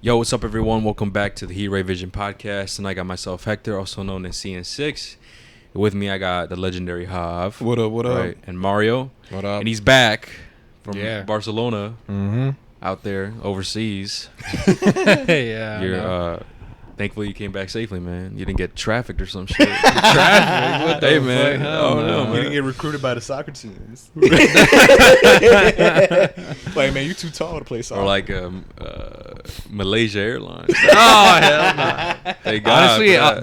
Yo, what's up, everyone? Welcome back to the E39 podcast. And I got myself Hector, also known as CN6. With me, I got the legendary Hav. What up? What up? And Mario. What up? And he's back from Barcelona, Mm-hmm. out there overseas. Yeah. You're thankfully you came back safely, man. You didn't get trafficked or some shit. Traffic? What the Hey, man. fuck? Oh, no, You man. didn't get recruited by the soccer teams. Like, man, you too tall to play soccer. Or like Malaysia Airlines. Oh hell no! Thank God Honestly, for that.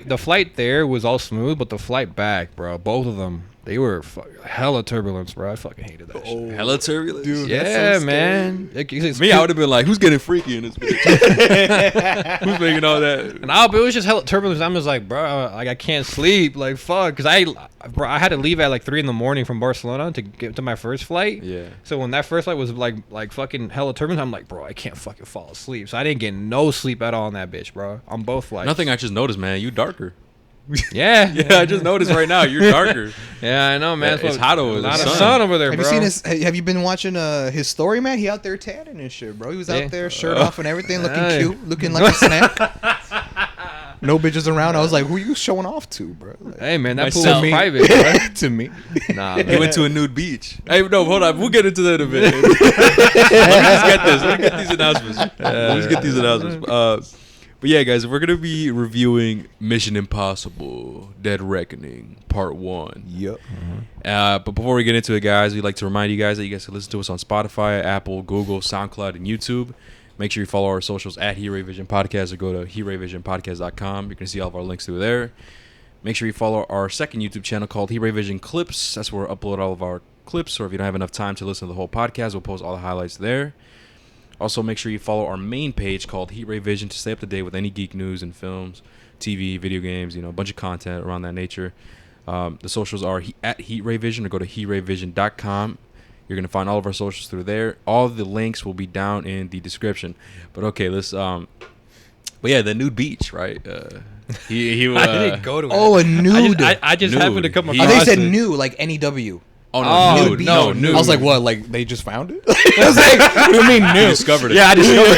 the flight there was all smooth, but the flight back, bro, both of them, they were hella turbulence, bro. I fucking hated that shit. Hella turbulence. Dude, Yeah, that's so man. Me, I would have been like, who's getting freaky in this bitch? Who's making all that? And it was just hella turbulence. I'm just like, bro, like I can't sleep, like fuck, because I had to leave at like 3 a.m. from Barcelona to get to my first flight. Yeah. So when that first flight was like fucking hella turbulence, I'm like, bro, I can't fucking fall asleep. So I didn't get no sleep at all on that bitch, bro, on both flights. Nothing I just noticed, man. You darker. Yeah. Yeah, I just noticed right now. You're darker. Yeah, I know, man. Yeah, it's hot over a there. lot of Sun. sun over there, Have bro. you seen his? Have you been watching his story, man? He out there tanning and shit, bro. He was Yeah. out there, shirt off and everything, looking Hey. cute, looking like a snack. No bitches around. I was like, who you showing off to, bro? Like, Hey, man, that pool Myself. was private, bro. to me. Nah, He man. went to a nude beach. Hey, no, hold on. We'll get into that in a minute. Let me just get this. Let me get these announcements. Let's get these announcements. But yeah, guys, we're going to be reviewing Mission Impossible Dead Reckoning Part 1. Yep. But before we get into it, guys, we'd like to remind you guys that you guys can listen to us on Spotify, Apple, Google, SoundCloud, and YouTube. Make sure you follow our socials at E39 Podcast or go to E39Podcast.com. You can see all of our links through there. Make sure you follow our second YouTube channel called E39 Clips. That's where we upload all of our clips, or if you don't have enough time to listen to the whole podcast, we'll post all the highlights there. Also, make sure you follow our main page called E39 to stay up to date with any geek news and films, TV, video games, a bunch of content around that nature. The socials are at E39 or go to E39Vision.com. You're going to find all of our socials through there. All the links will be down in the description. But okay, let's but yeah, the nude beach, right? He I didn't go to it. Oh, a nude. I just Nude. happened to come He- Oh, across they said it. new, like NEW. Oh, Oh, no, nude. no, nude. I was like, what? Like they just found it? I was like, what do you mean new? You discovered it. Yeah, I discovered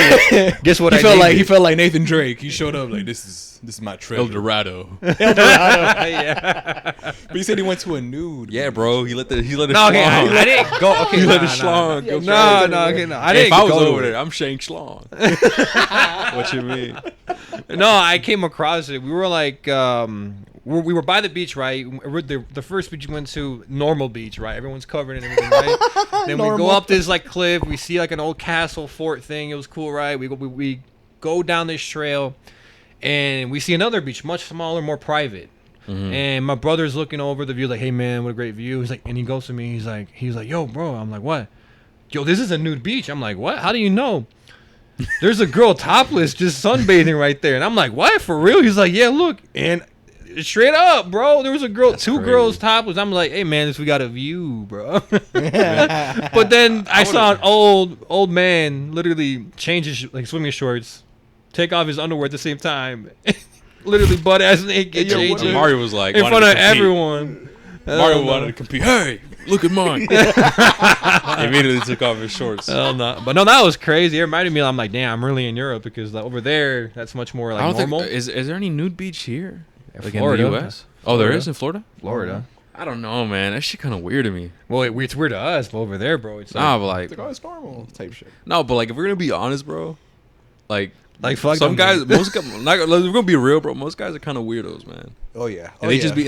it. Guess what? He I felt named like it? he felt like Nathan Drake. He showed up like this is my El treasure. Dorado. Yeah. But he said he went to a nude. Yeah, bro. He let it No, okay, schlong. I didn't go. Okay, He let nah, it schlong. nah. Go No, crazy. no, okay, no. I Hey, didn't if I was go to over it. there, I'm Shang Schlong. What you mean? No, I came across it. We were like, we were by the beach, right? The first beach we went to, normal beach, right? Everyone's covered and everything, right? Then we go Normal. up this like cliff. We see like an old castle fort thing. It was cool, right? We go down this trail, and we see another beach, much smaller, more private. And my brother's looking over the view, like, "Hey man, what a great view!" He's like, and he goes to me, he's like, "Yo, bro," I'm like, "What?" "Yo, this is a nude beach." I'm like, "What? How do you know?" "There's a girl topless just sunbathing right there." And I'm like, "What? For real?" He's like, "Yeah, look." And straight up, bro, there was a girl, two crazy. girls topless. I'm like, "Hey man, we got a view, bro." But then I saw an old man literally change his like swimming shorts, take off his underwear at the same time, literally butt ass naked, changing Mario was like, in wanted front to of compete. everyone. Mario wanted to compete. Hey, look at mine. He immediately took off his shorts. Hell no. But no, that was crazy. It reminded me, I'm like, damn, I'm really in Europe because like, over there, that's much more like I don't normal. think is there any nude beach here? Like Florida. in the U.S. Oh, there is in Florida. Florida. I don't know, man. That shit kind of weird to me. Well, it's weird to us, but over there, bro, it's like, Nah, but like, Like, oh, it's normal type shit. no, but like, if we're gonna be honest, bro, like fuck some them, guys, man. most guys, like, we're gonna be real, bro. Most guys are kind of weirdos, man. Oh yeah. And they just be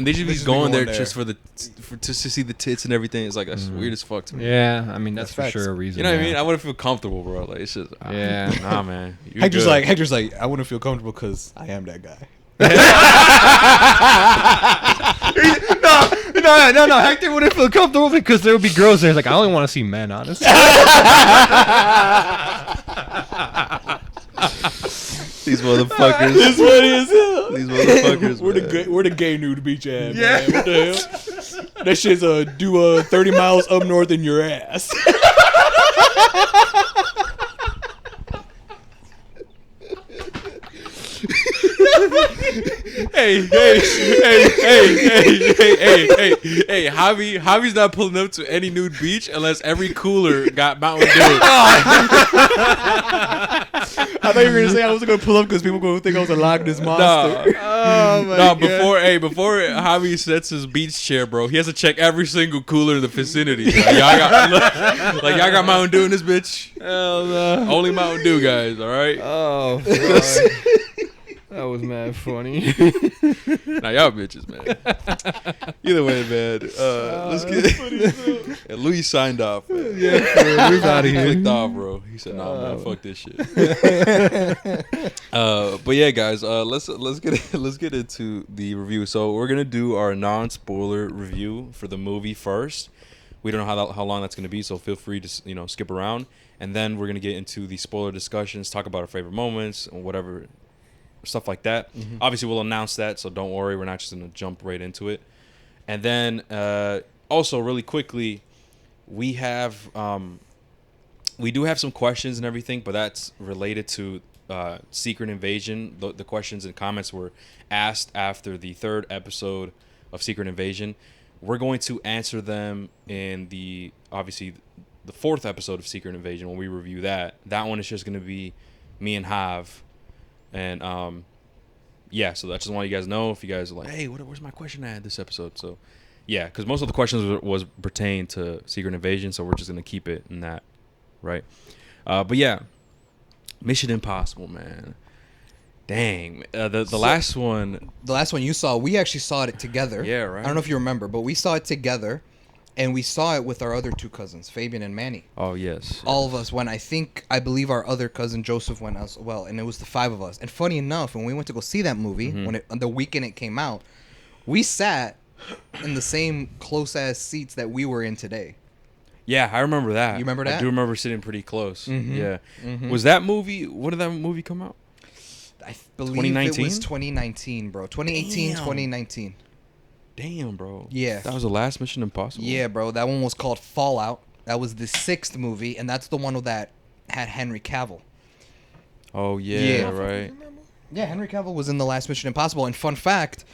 going there there just for to see the tits and everything. It's like that's weird as fuck to me. Yeah, I mean, that's for That's facts. sure a reason. You know what I yeah. mean? I want to feel comfortable, bro. Like it's just Yeah. nah, man. You're Hector's good. like, I wouldn't feel comfortable because I am that guy. No. Hector wouldn't feel comfortable because there would be girls there. Like, I only want to see men, honestly. These motherfuckers. This funny as hell. These motherfuckers. We're the gay nude beach at. Yeah. Man. What the hell? That shit's do 30 miles up north in your ass. Hey, Javi's not pulling up to any nude beach unless every cooler got Mountain Dew. I thought you were gonna say I wasn't gonna pull up because people gonna think I was a Loch Ness monster. Oh my No, god. before Javi sets his beach chair, bro, he has to check every single cooler in the vicinity. Like y'all got Mountain Dew in this bitch. Hell no. Only Mountain Dew, guys. All right. Oh, fuck. That was mad funny. Now y'all bitches, man. Either way, man. Let's get. And Louis signed off. Man. Yeah, we're out of He here. clicked off, bro. He said, "Nah, man, fuck this shit." But yeah, guys, let's get into the review. So we're gonna do our non-spoiler review for the movie first. We don't know how long that's gonna be, so feel free to skip around, and then we're gonna get into the spoiler discussions, talk about our favorite moments and whatever stuff like that. Obviously, we'll announce that, so don't worry. We're not just gonna jump right into it. And then also really quickly, we have we do have some questions and everything, but that's related to Secret Invasion. The questions and comments were asked after the 3rd episode of Secret Invasion. We're going to answer them in the 4th episode of Secret Invasion when we review that. That one is just going to be me and Hav. And yeah, so I just want you guys to know if you guys are like, hey, where's my question at this episode? So yeah, because most of the questions was pertain to Secret Invasion, so we're just gonna keep it in that, right? But yeah, Mission Impossible, man. Dang, the last one. The last one you saw, we actually saw it together. Yeah, right. I don't know if you remember, but we saw it together, and we saw it with our other 2 cousins, Fabian and Manny. Oh yes. All of us went. I believe our other cousin Joseph went as well, and it was the 5 of us. And funny enough, when we went to go see that movie, on the weekend it came out, we sat in the same close ass seats that we were in today. Yeah, I remember that. You remember that? I do remember sitting pretty close. Yeah. Was that movie? When did that movie come out? I believe 2019? it was 2019, bro. 2018, Damn. 2019. Damn, bro. Yeah. That was the last Mission Impossible. Yeah, bro. That one was called Fallout. That was the 6th movie, and that's the one that had Henry Cavill. Oh yeah, Yeah. right. Yeah, Henry Cavill was in the last Mission Impossible. And fun fact,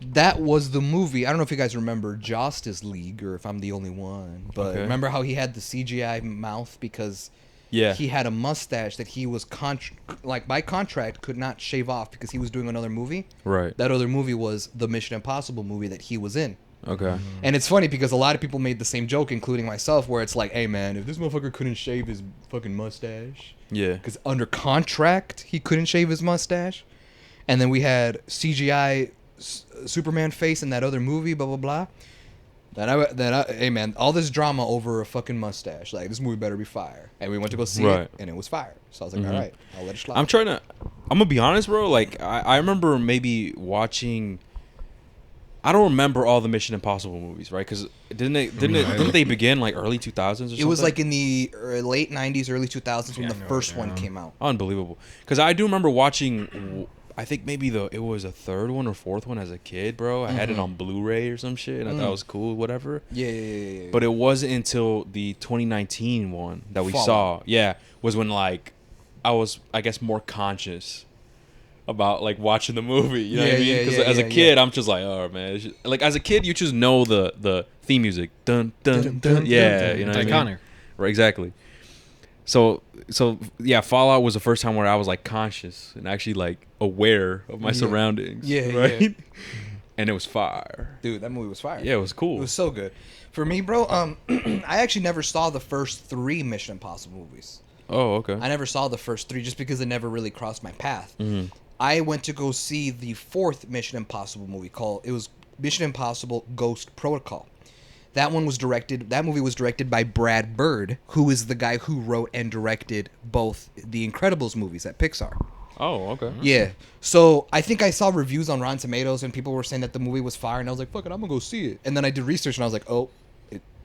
that was the movie. I don't know if you guys remember Justice League or if I'm the only one, but Okay. remember how he had the CGI mouth because Yeah. he had a mustache that he was by contract could not shave off because he was doing another movie. Right. That other movie was the Mission Impossible movie that he was in. Okay. And it's funny because a lot of people made the same joke, including myself, where it's like, hey man, if this motherfucker couldn't shave his fucking mustache, Yeah. because under contract he couldn't shave his mustache, and then we had CGI Superman face in that other movie, blah blah blah. Hey man, all this drama over a fucking mustache, like this movie better be fire. And we went to go see Right. it, and it was fire. So I was like, all right, I'll let it slide. I'm gonna be honest, bro. Like I remember maybe watching. I don't remember all the Mission Impossible movies, right? Because didn't they begin like early 2000s or something? It was like in the late 90s, early 2000s when the first one came out. Unbelievable. Because I do remember watching. I think maybe it was a 3rd one or 4th one as a kid, bro. I had it on Blu-ray or some shit, and I thought it was cool, whatever. Yeah. But it wasn't until the 2019 one that we Fallout. saw. Yeah, was when like I was, I guess, more conscious about like watching the movie. You know what I mean? Because as a kid, I'm just like, oh man, it's just, like as a kid, you just know the theme music, dun dun dun. Yeah, you know what I mean? Iconic. Right, exactly. So yeah, Fallout was the first time where I was like conscious and actually like aware of my surroundings. Yeah, right. yeah. And it was fire. Dude, that movie was fire. Yeah, it was cool. It was so good. For me, bro, I actually never saw the first 3 Mission Impossible movies. Oh, okay. I never saw the first 3 just because it never really crossed my path. Mm-hmm. I went to go see the 4th Mission Impossible movie it was Mission Impossible Ghost Protocol. That movie was directed by Brad Bird, who is the guy who wrote and directed both the Incredibles movies at Pixar. Oh, okay. Yeah. So I think I saw reviews on Rotten Tomatoes and people were saying that the movie was fire, and I was like, fuck it, I'm gonna go see it. And then I did research and I was like, oh,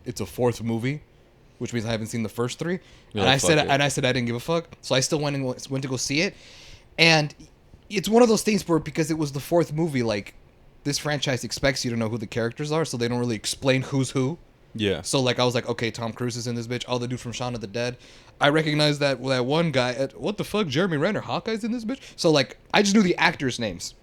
it's a 4th movie, which means I haven't seen the first 3. You're And like, I said "Fuck it." I didn't give a fuck. So I still went to go see it. And it's one of those things where because it was the 4th movie, like this franchise expects you to know who the characters are, so they don't really explain who's who. Yeah. So like I was like, okay, Tom Cruise is in this bitch. Oh, the dude from Shaun of the Dead. I recognize that one guy. What the fuck, Jeremy Renner, Hawkeye's in this bitch. So like I just knew the actors' names,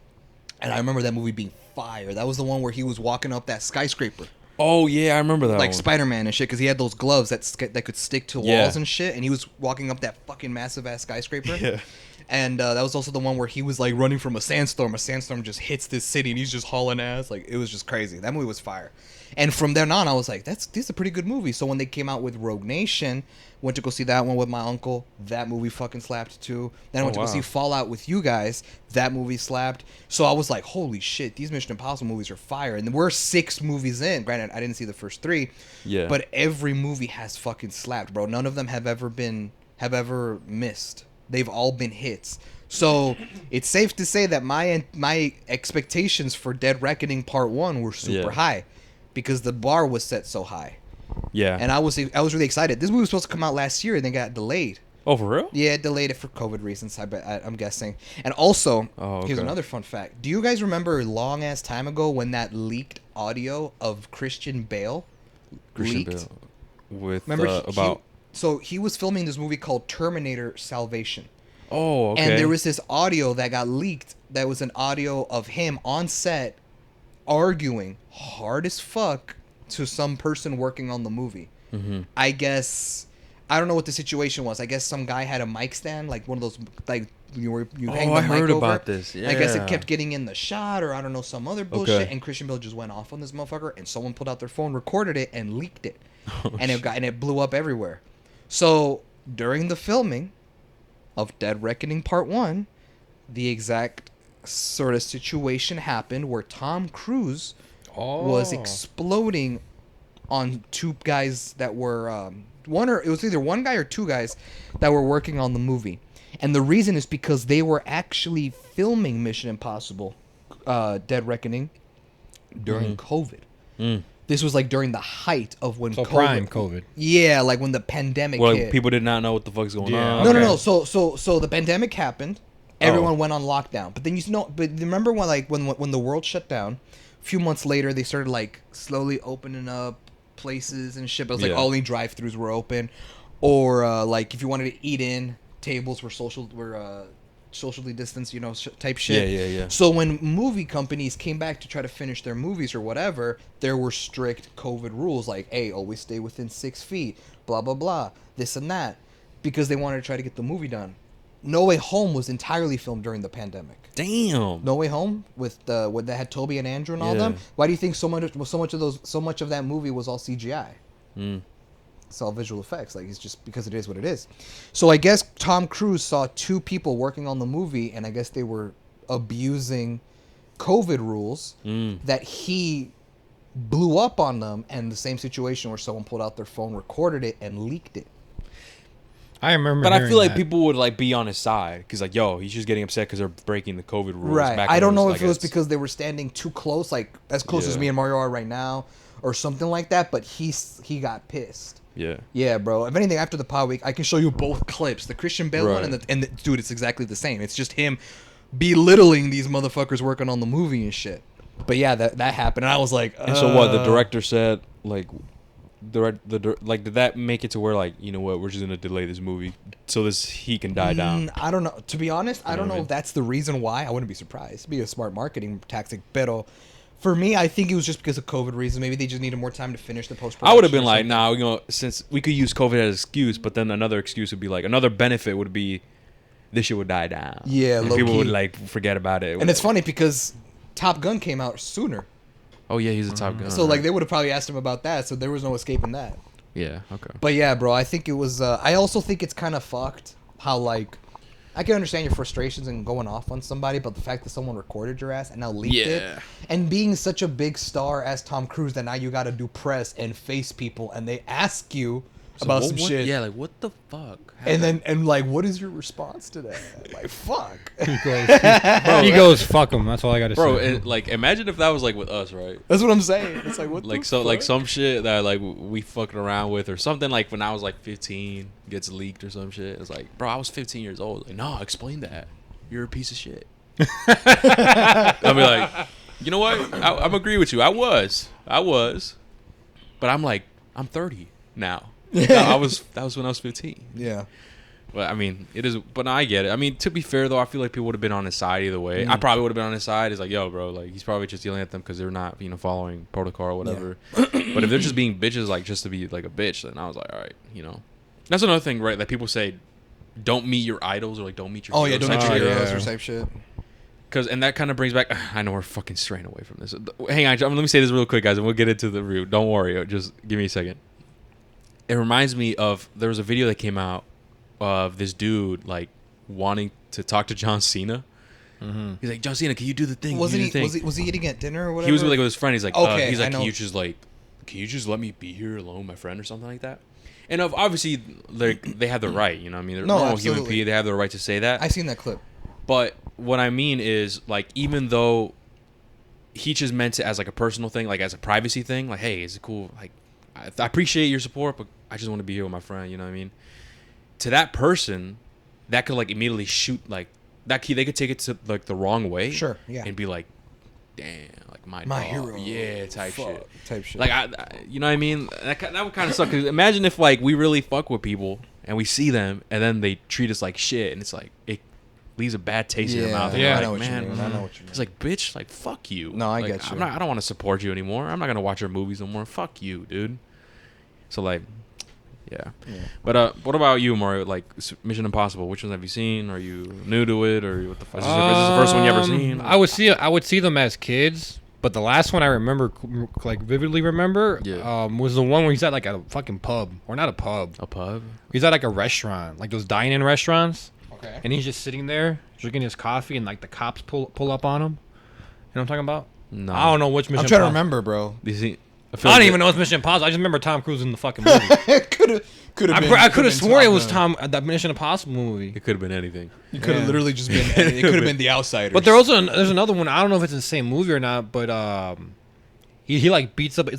and I remember that movie being fire. That was the one where he was walking up that skyscraper. Oh yeah, I remember that like one. Spider-Man and shit, because he had those gloves that could stick to walls Yeah. and shit, and he was walking up that fucking massive ass skyscraper. Yeah. And that was also the one where he was like running from a sandstorm. A sandstorm just hits this city, and he's just hauling ass. Like, it was just crazy. That movie was fire. And from then on, I was like, this is a pretty good movie. So when they came out with Rogue Nation, went to go see that one with my uncle. That movie fucking slapped too. Then I went to go see Fallout with you guys. That movie slapped. So I was like, holy shit, these Mission Impossible movies are fire. And we're 6 movies in. Granted, I didn't see the first 3. Yeah. But every movie has fucking slapped, bro. None of them have ever missed. They've all been hits. So it's safe to say that my expectations for Dead Reckoning Part 1 were super high, because the bar was set so high. Yeah. And I was really excited. This movie was supposed to come out last year, and then got delayed. Oh, for real? Yeah, it delayed it for COVID reasons. I'm guessing. And also, here's another fun fact. Do you guys remember a long ass time ago when that leaked audio of Christian Bale leaked? With Remember about. he was filming this movie called Terminator Salvation. Oh, okay. And there was this audio that got leaked. That was an audio of him on set arguing hard as fuck to some person working on the movie. Mm-hmm. I guess, I don't know what the situation was. I guess some guy had a mic stand, like one of those, like you hang the I mic heard over. about this. Yeah. I guess it kept getting in the shot, or I don't know, some other bullshit. Okay. And Christian Bale just went off on this motherfucker, and someone pulled out their phone, recorded it, and leaked it, and it blew up everywhere. So during the filming of Dead Reckoning Part 1, the exact sort of situation happened where Tom Cruise was exploding on 2 guys that were it was either 1 guy or 2 guys that were working on the movie. And the reason is because they were actually filming Mission Impossible Dead Reckoning during COVID. This was like during the height of when prime COVID. Yeah, like when the pandemic Well, hit. people did not know what the fuck's going on. No. So the pandemic happened. Everyone went on lockdown. But then but remember when the world shut down, a few months later they started like slowly opening up places and shit. But it was like only drive-throughs were open, or like if you wanted to eat in, tables were socially distanced, type shit. Yeah. So when movie companies came back to try to finish their movies or whatever, there were strict COVID rules like, hey, always stay within 6 feet, blah, blah, blah, this and that, because they wanted to try to get the movie done. No Way Home was entirely filmed during the pandemic. Damn. No Way Home with that had Toby and Andrew and all them. Why do you think so much of that movie was all CGI? It's all visual effects. Like, it's just because it is what it is. So I guess Tom Cruise saw 2 people working on the movie, and I guess they were abusing COVID rules that he blew up on them. And the same situation where someone pulled out their phone, recorded it, and leaked it. I remember. But I feel like people would like be on his side because like, yo, he's just getting upset because they're breaking the COVID rules. Right. Back I don't know like if it was because they were standing too close, like as close as me and Mario are right now, or something like that. But he got pissed. Yeah. Yeah, bro. If anything, after the pod week, I can show you both clips: the Christian Bale one and the dude. It's exactly the same. It's just him belittling these motherfuckers working on the movie and shit. But yeah, that happened, and I was like, And so what? The director said like. Like, did that make it to where like, you know what, we're just gonna delay this movie so he can die down? I don't know. To be honest, I don't know if that's the reason why. I wouldn't be surprised. It'd be a smart marketing tactic. Pero for me, I think it was just because of COVID reasons. Maybe they just needed more time to finish the post-production. I would have been like, nah, since we could use COVID as an excuse, but then another excuse would be like, another benefit would be this shit would die down. Yeah, and people would like forget about it. And it's funny because Top Gun came out sooner. Oh yeah, he's a Top Gun. So like they would have probably asked him about that. So there was no escaping that. Yeah. Okay. But yeah, bro, I think it was. I also think it's kind of fucked how like I can understand your frustrations and going off on somebody, but the fact that someone recorded your ass and now leaked it, and being such a big star as Tom Cruise, that now you got to do press and face people, and they ask you about some shit. Yeah, like what the fuck? And like, what is your response to that? Like, fuck. He goes, fuck him. That's all I got to say. Bro, like imagine if that was like with us, right? That's what I'm saying. It's like what like the so fuck? like some shit that like we fucking around with or something, like when I was like 15 gets leaked or some shit. It's like, bro, I was 15 years old. Like, no, explain that. You're a piece of shit. I'll be like, you know what? I'm agree with you. I was, but I'm like, I'm 30 now. That was when I was 15. Yeah. Well, I mean, it is, but no, I get it. I mean, to be fair though, I feel like people would have been on his side either way. I probably would have been on his side. It's like, yo, bro, like he's probably just yelling at them because they're not, following protocol or whatever. But if they're just being bitches, like just to be like a bitch, then I was like, all right, That's another thing, right? That people say, don't meet your idols or like don't meet your. Oh yeah, don't meet your heroes yeah. or type shit. And that kind of brings back. I know we're fucking straying away from this. Hang on, let me say this real quick, guys, and we'll get into the review. Don't worry, just give me a second. It reminds me of there was a video that came out of this dude like wanting to talk to John Cena. Mm-hmm. He's like, John Cena, can you do the thing? Was he eating at dinner or whatever? He was like with his friend. He's like, okay, can you just let me be here alone with my friend or something like that? And obviously, they have the right, I mean, they're normal human beings. They have the right to say that. I seen that clip. But what I mean is, like, even though he just meant it as like a personal thing, like as a privacy thing, like, hey, is it cool? Like, I appreciate your support, but I just want to be here with my friend. You know what I mean? To that person, that could like immediately shoot like that. They could take it to like the wrong way. Sure. Yeah. And be like, damn, like my dog. hero. Yeah, type shit. Like you know what I mean? That would kind of suck. Cause imagine if like we really fuck with people and we see them and then they treat us like shit, and it's like it leaves a bad taste in your mouth. And I you're know like, what man, you mean. I know what you mean. it's like, bitch, like fuck you. No, I like, get you. I don't want to support you anymore. I'm not gonna watch your movies no more. Fuck you, dude. So like, yeah. But what about you, Mario? Like Mission Impossible, which ones have you seen? Are you new to it, or what the fuck? Is this the first one you ever seen? I would see them as kids, but the last one I remember, like vividly remember, was the one where he's at like a fucking pub, or not a pub. A pub? He's at like a restaurant, like those dine-in restaurants. Okay. And he's just sitting there drinking his coffee, and like the cops pull up on him. You know what I'm talking about? No. I don't know which Mission. I'm trying to remember, bro. I don't even know it's Mission Impossible. I just remember Tom Cruise in the fucking movie. I could have sworn it was that Mission Impossible movie. It could have been anything. You could have literally just been. It could have been The Outsiders. But there's another one. I don't know if it's in the same movie or not. But he like beats up.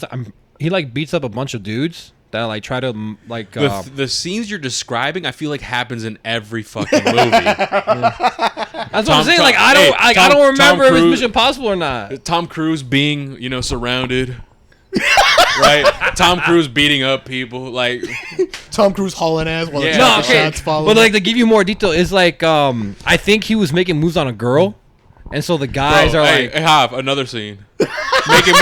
He like beats up a bunch of dudes that like try to like. The scenes you're describing, I feel like happens in every fucking movie. That's what I'm saying. Like I don't remember if it's Mission Impossible or not. Tom Cruise being surrounded. Right, Tom Cruise beating up people, like Tom Cruise hauling ass while the shots follow. But like to give you more detail, is like I think he was making moves on a girl, and so the guys are like, hey, Hop, another scene, making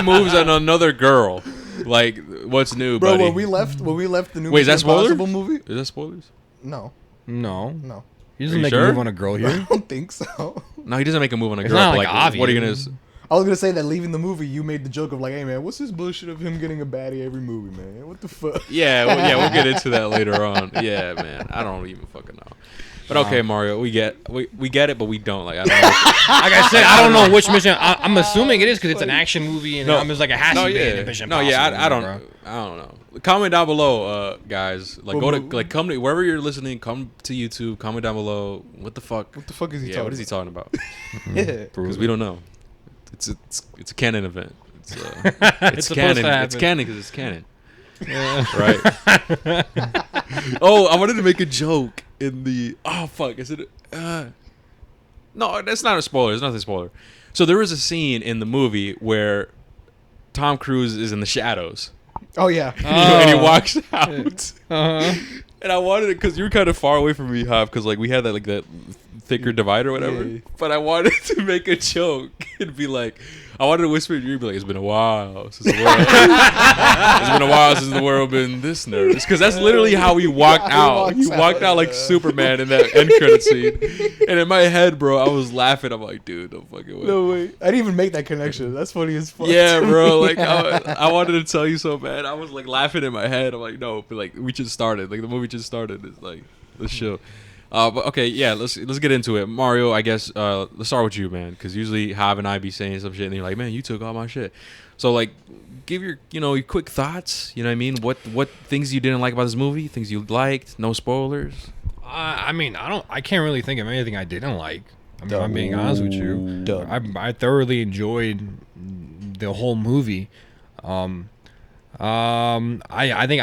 moves on another girl. Like, what's new, bro? Buddy? When we left the new Wait, Mission Impossible movie, is that spoilers? No. He doesn't make a move on a girl here. I don't think so. No, he doesn't make a move on a girl. Not but, like obvious. What are you gonna? I was gonna say that leaving the movie, you made the joke of like, "Hey man, what's this bullshit of him getting a baddie every movie, man? What the fuck?" Yeah, we'll get into that later on. Yeah, man, I don't even fucking know. But okay, Mario, we get it, but we don't. Like, I don't know. Like I said, I don't know which mission. I'm assuming it is because it's an action movie, and I'm just like it has to be a Mission Impossible. I don't know. Comment down below, guys. Like, come to wherever you're listening. Come to YouTube. Comment down below. What the fuck? What the fuck is he talking? What is he talking about? Yeah, because we don't know. It's a canon event. It's canon. It's canon because it's canon. Yeah. Right. Oh, I wanted to make a joke in the. Oh fuck! Is it? No, that's not a spoiler. It's nothing spoiler. So there was a scene in the movie where Tom Cruise is in the shadows. Oh yeah. And he walks out. And I wanted it because you were kind of far away from me, Hop, because like we had that thicker divide or whatever. Yeah. But I wanted to make a joke and be like, I wanted to whisper in your ear, be like, it's been a while since the world. It's been a while since the world been this nervous. Because that's literally how he walked out. He walked out like Superman in that end credit scene. And in my head, bro, I was laughing. I'm like, dude, don't fucking wait. No way. I didn't even make that connection. That's funny as fuck. Yeah, bro. Like I wanted to tell you so bad. I was like laughing in my head. I'm like, no, but like we just started. Like the movie just started. It's like let's chill. But okay, yeah, let's get into it. Mario, I guess let's start with you, man, because usually Hav and I be saying some shit, and you're like, man, you took all my shit. So like, give your your quick thoughts. You know what I mean? What things you didn't like about this movie? Things you liked? No spoilers. I mean, I can't really think of anything I didn't like. I mean, if I'm being honest with you. I thoroughly enjoyed the whole movie. I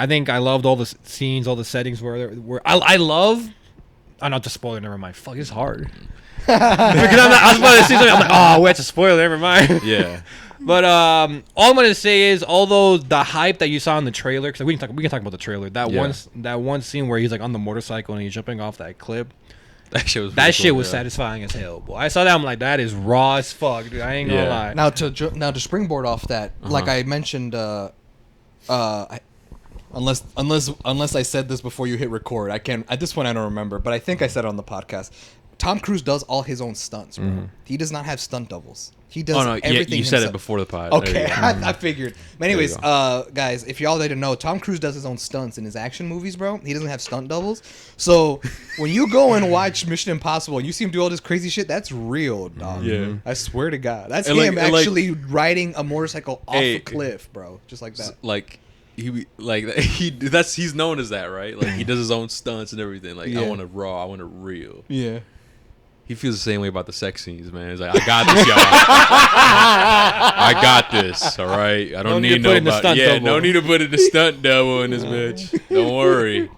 think I loved all the scenes, all the settings where I Oh, not the spoiler. Never mind. Fuck, it's hard. Because I was about to say something. I'm like, oh, wait, it's a spoiler. Never mind. Yeah. But all I'm gonna say is, although the hype that you saw in the trailer, because we can talk about the trailer. That one scene where he's like on the motorcycle and he's jumping off that cliff. That shit was That satisfying as hell, boy. I saw that. I'm like, that is raw as fuck, dude. I ain't gonna lie. Now to springboard off that, like I mentioned, unless I said this before you hit record, I can't. At this point, I don't remember, but I think I said it on the podcast. Tom Cruise does all his own stunts, bro. Mm-hmm. He does not have stunt doubles. He does you everything said himself. it before the pod. Okay, Mm-hmm. I figured. But anyways, guys, if y'all didn't know, Tom Cruise does his own stunts in his action movies, bro. He doesn't have stunt doubles. So when you go and watch Mission Impossible and you see him do all this crazy shit, that's real, dog. Yeah. I swear to God, that's And him like- and like- actually riding a motorcycle off a cliff, bro, just like that. Like he's known as that, right? Like he does his own stunts and everything. Like I want it raw, I want it real. Yeah. He feels the same way about the sex scenes, man. He's like, I got this, y'all. I got this. All right. I don't need to put in the nobody. stunt Yeah, double. no need to put in the stunt double in this bitch. Don't worry.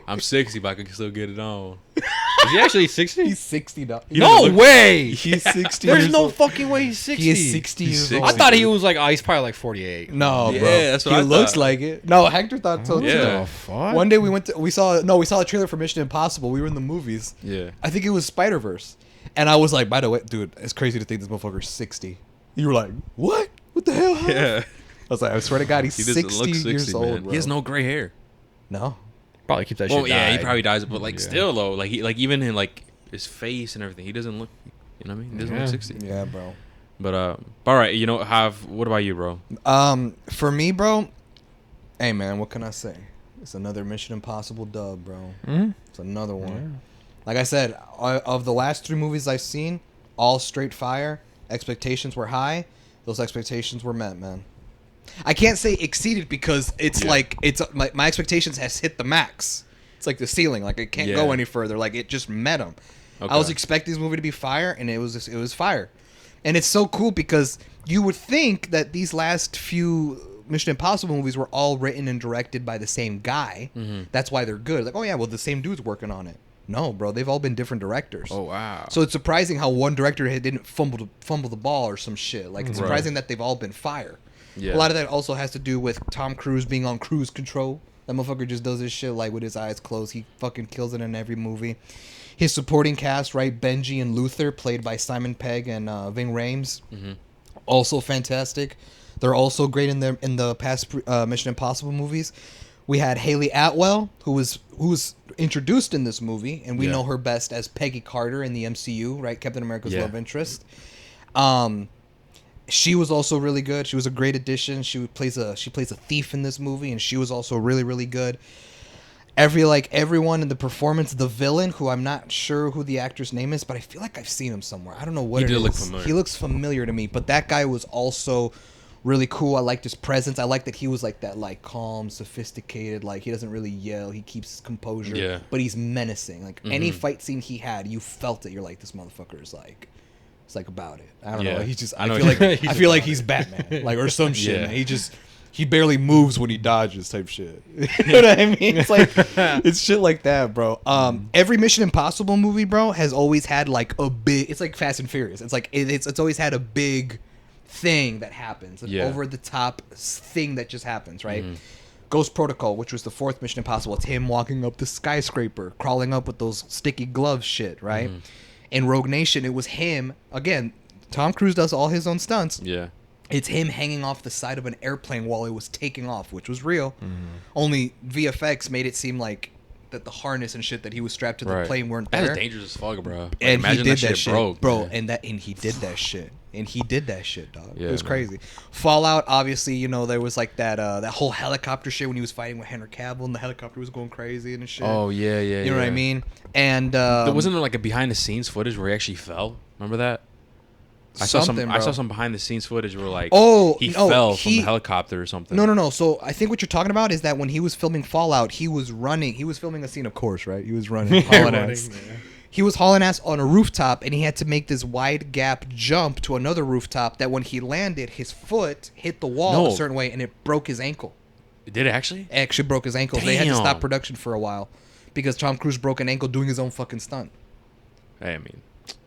I'm 60, but I can still get it on. Is he actually 60? He's 60 now. No way. He's 60 There's years no old. fucking way he's 60. He is 60 He's years 60. old. I thought he was like, he's probably like 48. No, Yeah, bro. that's what he I looks thought. like it. No, Hector thought so too. Yeah. fuck? One day we saw a trailer for Mission Impossible. We were in the movies. Yeah. I think it was Spider-Verse. And I was like, by the way, dude, it's crazy to think this motherfucker's 60. You were like, what? What the hell? Yeah. I was like, I swear to God, he's He doesn't 60, look 60, years man. old, bro. He has no gray hair. No. Probably keep that shit. Well, yeah, he dyed. probably dies, but like Yeah. still though, like even in like his face and everything, he doesn't look. You know what I mean? He doesn't Yeah. look 60. Yeah, bro. But all right, you know, what about you, bro? For me, bro, hey, man, what can I say? It's another Mission Impossible dub, bro. Mhm. It's another one. Yeah. Like I said, of the last 3 movies I've seen, all straight fire. Expectations were high. Those expectations were met, man. I can't say exceeded because it's like my expectations has hit the max. It's like the ceiling. Like it can't go any further. Like it just met them. Okay. I was expecting this movie to be fire, and it was fire. And it's so cool because you would think that these last few Mission Impossible movies were all written and directed by the same guy. Mm-hmm. That's why they're good. Like, oh yeah, well the same dude's working on it. No, bro, they've all been different directors. Oh wow. So it's surprising how one director didn't fumble the ball or some shit. Like it's Right. surprising that they've all been fire. Yeah. A lot of that also has to do with Tom Cruise being on cruise control. That motherfucker just does his shit like with his eyes closed. He fucking kills it in every movie. His supporting cast, right? Benji and Luther, played by Simon Pegg and Ving Rhames, also fantastic. They're also great in the past Mission Impossible movies. We had Haley Atwell, who was introduced in this movie, and we know her best as Peggy Carter in the MCU, right? Captain America's love interest. She was also really good. She was a great addition. She plays a thief in this movie, and she was also really, really good. Everyone in the performance, the villain, who I'm not sure who the actor's name is, but I feel like I've seen him somewhere. I don't know what it is. He did look familiar. He looks familiar to me, but that guy was also really cool. I liked his presence. I liked that he was like that, like calm, sophisticated. Like he doesn't really yell. He keeps his composure. Yeah. But he's menacing. Like any fight scene he had, you felt it. You're like, this motherfucker is like, it's like about it. I don't know. He's just. I know feel what like you- I feel like he's Batman, like or some shit. Yeah. Man. He barely moves when he dodges, type shit. You know what I mean? It's like it's shit like that, bro. Every Mission Impossible movie, bro, has always had like a big. It's like Fast and Furious. It's like it's always had a big thing that happens, an over the top thing that just happens, right? Ghost Protocol, which was the 4th Mission Impossible, it's him walking up the skyscraper, crawling up with those sticky gloves, shit, right? In Rogue Nation, it was him again. Tom Cruise does all his own stunts. Yeah. It's him hanging off the side of an airplane while it was taking off, which was real. Only VFX made it seem like that the harness and shit that he was strapped to the plane weren't there. That's dangerous as fuck, bro. Like, And imagine he did that shit broke, bro. man. And he did that shit. And he did that shit, dog. Yeah, it was man. crazy. Fallout, obviously, you know, there was like that whole helicopter shit when he was fighting with Henry Cavill, and the helicopter was going crazy and shit. Oh yeah. You know what I mean? And Wasn't there like a behind the scenes footage where he actually fell? Remember that? I saw some behind the scenes footage where like he fell from the helicopter or something. No. So I think what you're talking about is that when he was filming Fallout, he was running. He was filming a scene, of course, right? He was running. hauling ass. He was hauling ass on a rooftop, and he had to make this wide gap jump to another rooftop. That when he landed, his foot hit the wall a certain way, and it broke his ankle. Did it actually? It actually broke his ankle. They had to stop Damn. production for a while because Tom Cruise broke an ankle doing his own fucking stunt. Hey, I mean,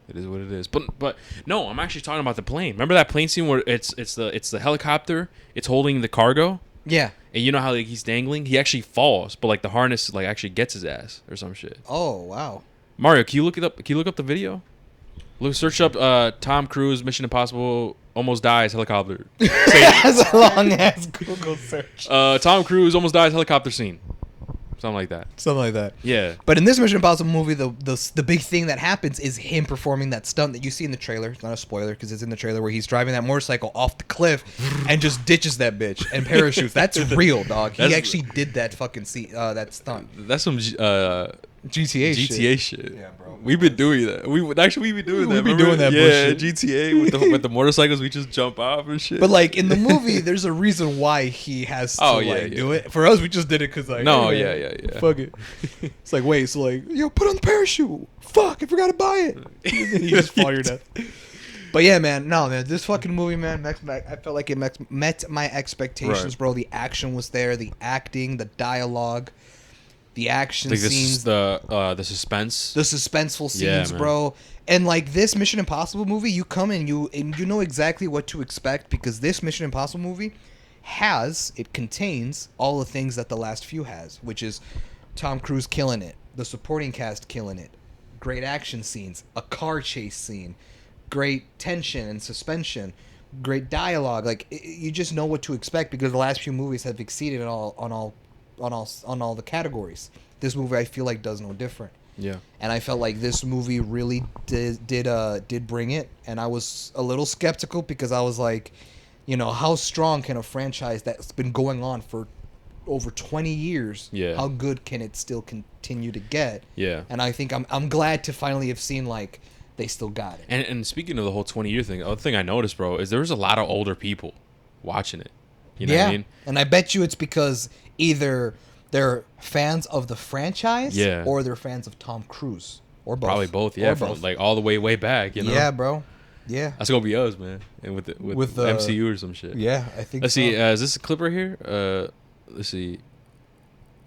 it is what it is. But no, I'm actually talking about the plane. Remember that plane scene where it's the helicopter, it's holding the cargo, Yeah. and you know how like, he's dangling? He actually falls, but like the harness like actually gets his ass or some shit. Oh wow. Mario, can you look it up? Can you look up the video? Search up Tom Cruise Mission Impossible almost dies helicopter. That's a long ass Google search. Tom Cruise almost dies helicopter scene. Something like that. Something like that. Yeah. But in this Mission Impossible movie, the big thing that happens is him performing that stunt that you see in the trailer. It's not a spoiler because it's in the trailer where he's driving that motorcycle off the cliff and just ditches that bitch and parachutes. That's real, dog. He actually did that fucking that stunt. That's some GTA shit. Yeah, bro. We've been doing that. We've been doing that. We be Remember? doing that Yeah, bullshit. GTA with the motorcycles. We just jump off and shit. But like in the movie, there's a reason why he has to do it. For us, we just did it because like No, hey, yeah. fuck it. It's like wait, so like yo, put on the parachute. Fuck, I forgot to buy it. You just fall your death. But yeah, man, this fucking movie, man, I felt like it met my expectations, Right. bro. The action was there, the acting, the dialogue, the action like scenes, the suspense. the suspenseful scenes, Yeah, man. bro. And like this Mission Impossible movie, you come in, you know exactly what to expect because this Mission Impossible movie contains all the things that the last few has, which is Tom Cruise killing it, the supporting cast killing it, great action scenes, a car chase scene, great tension and suspension, great dialogue. Like you just know what to expect because the last few movies have exceeded on all the categories. This movie I feel like does no different. Yeah. And I felt like this movie really did bring it, and I was a little skeptical because I was like, you know, how strong can a franchise that's been going on for over 20 years, Yeah. how good can it still continue to get? Yeah. And I think I'm glad to finally have seen like they still got it. And speaking of the whole 20-year thing, the other thing I noticed, bro, is there was a lot of older people watching it. You know what I mean? And I bet you it's because either they're fans of the franchise, Yeah. or they're fans of Tom Cruise, or both. Probably both. Yeah, Or from both. like all the way back. You know. Yeah, bro. Yeah. That's gonna be us, man. And with the MCU or some shit. Yeah, I think. Let's so. see. Is this a clip right here? Let's see.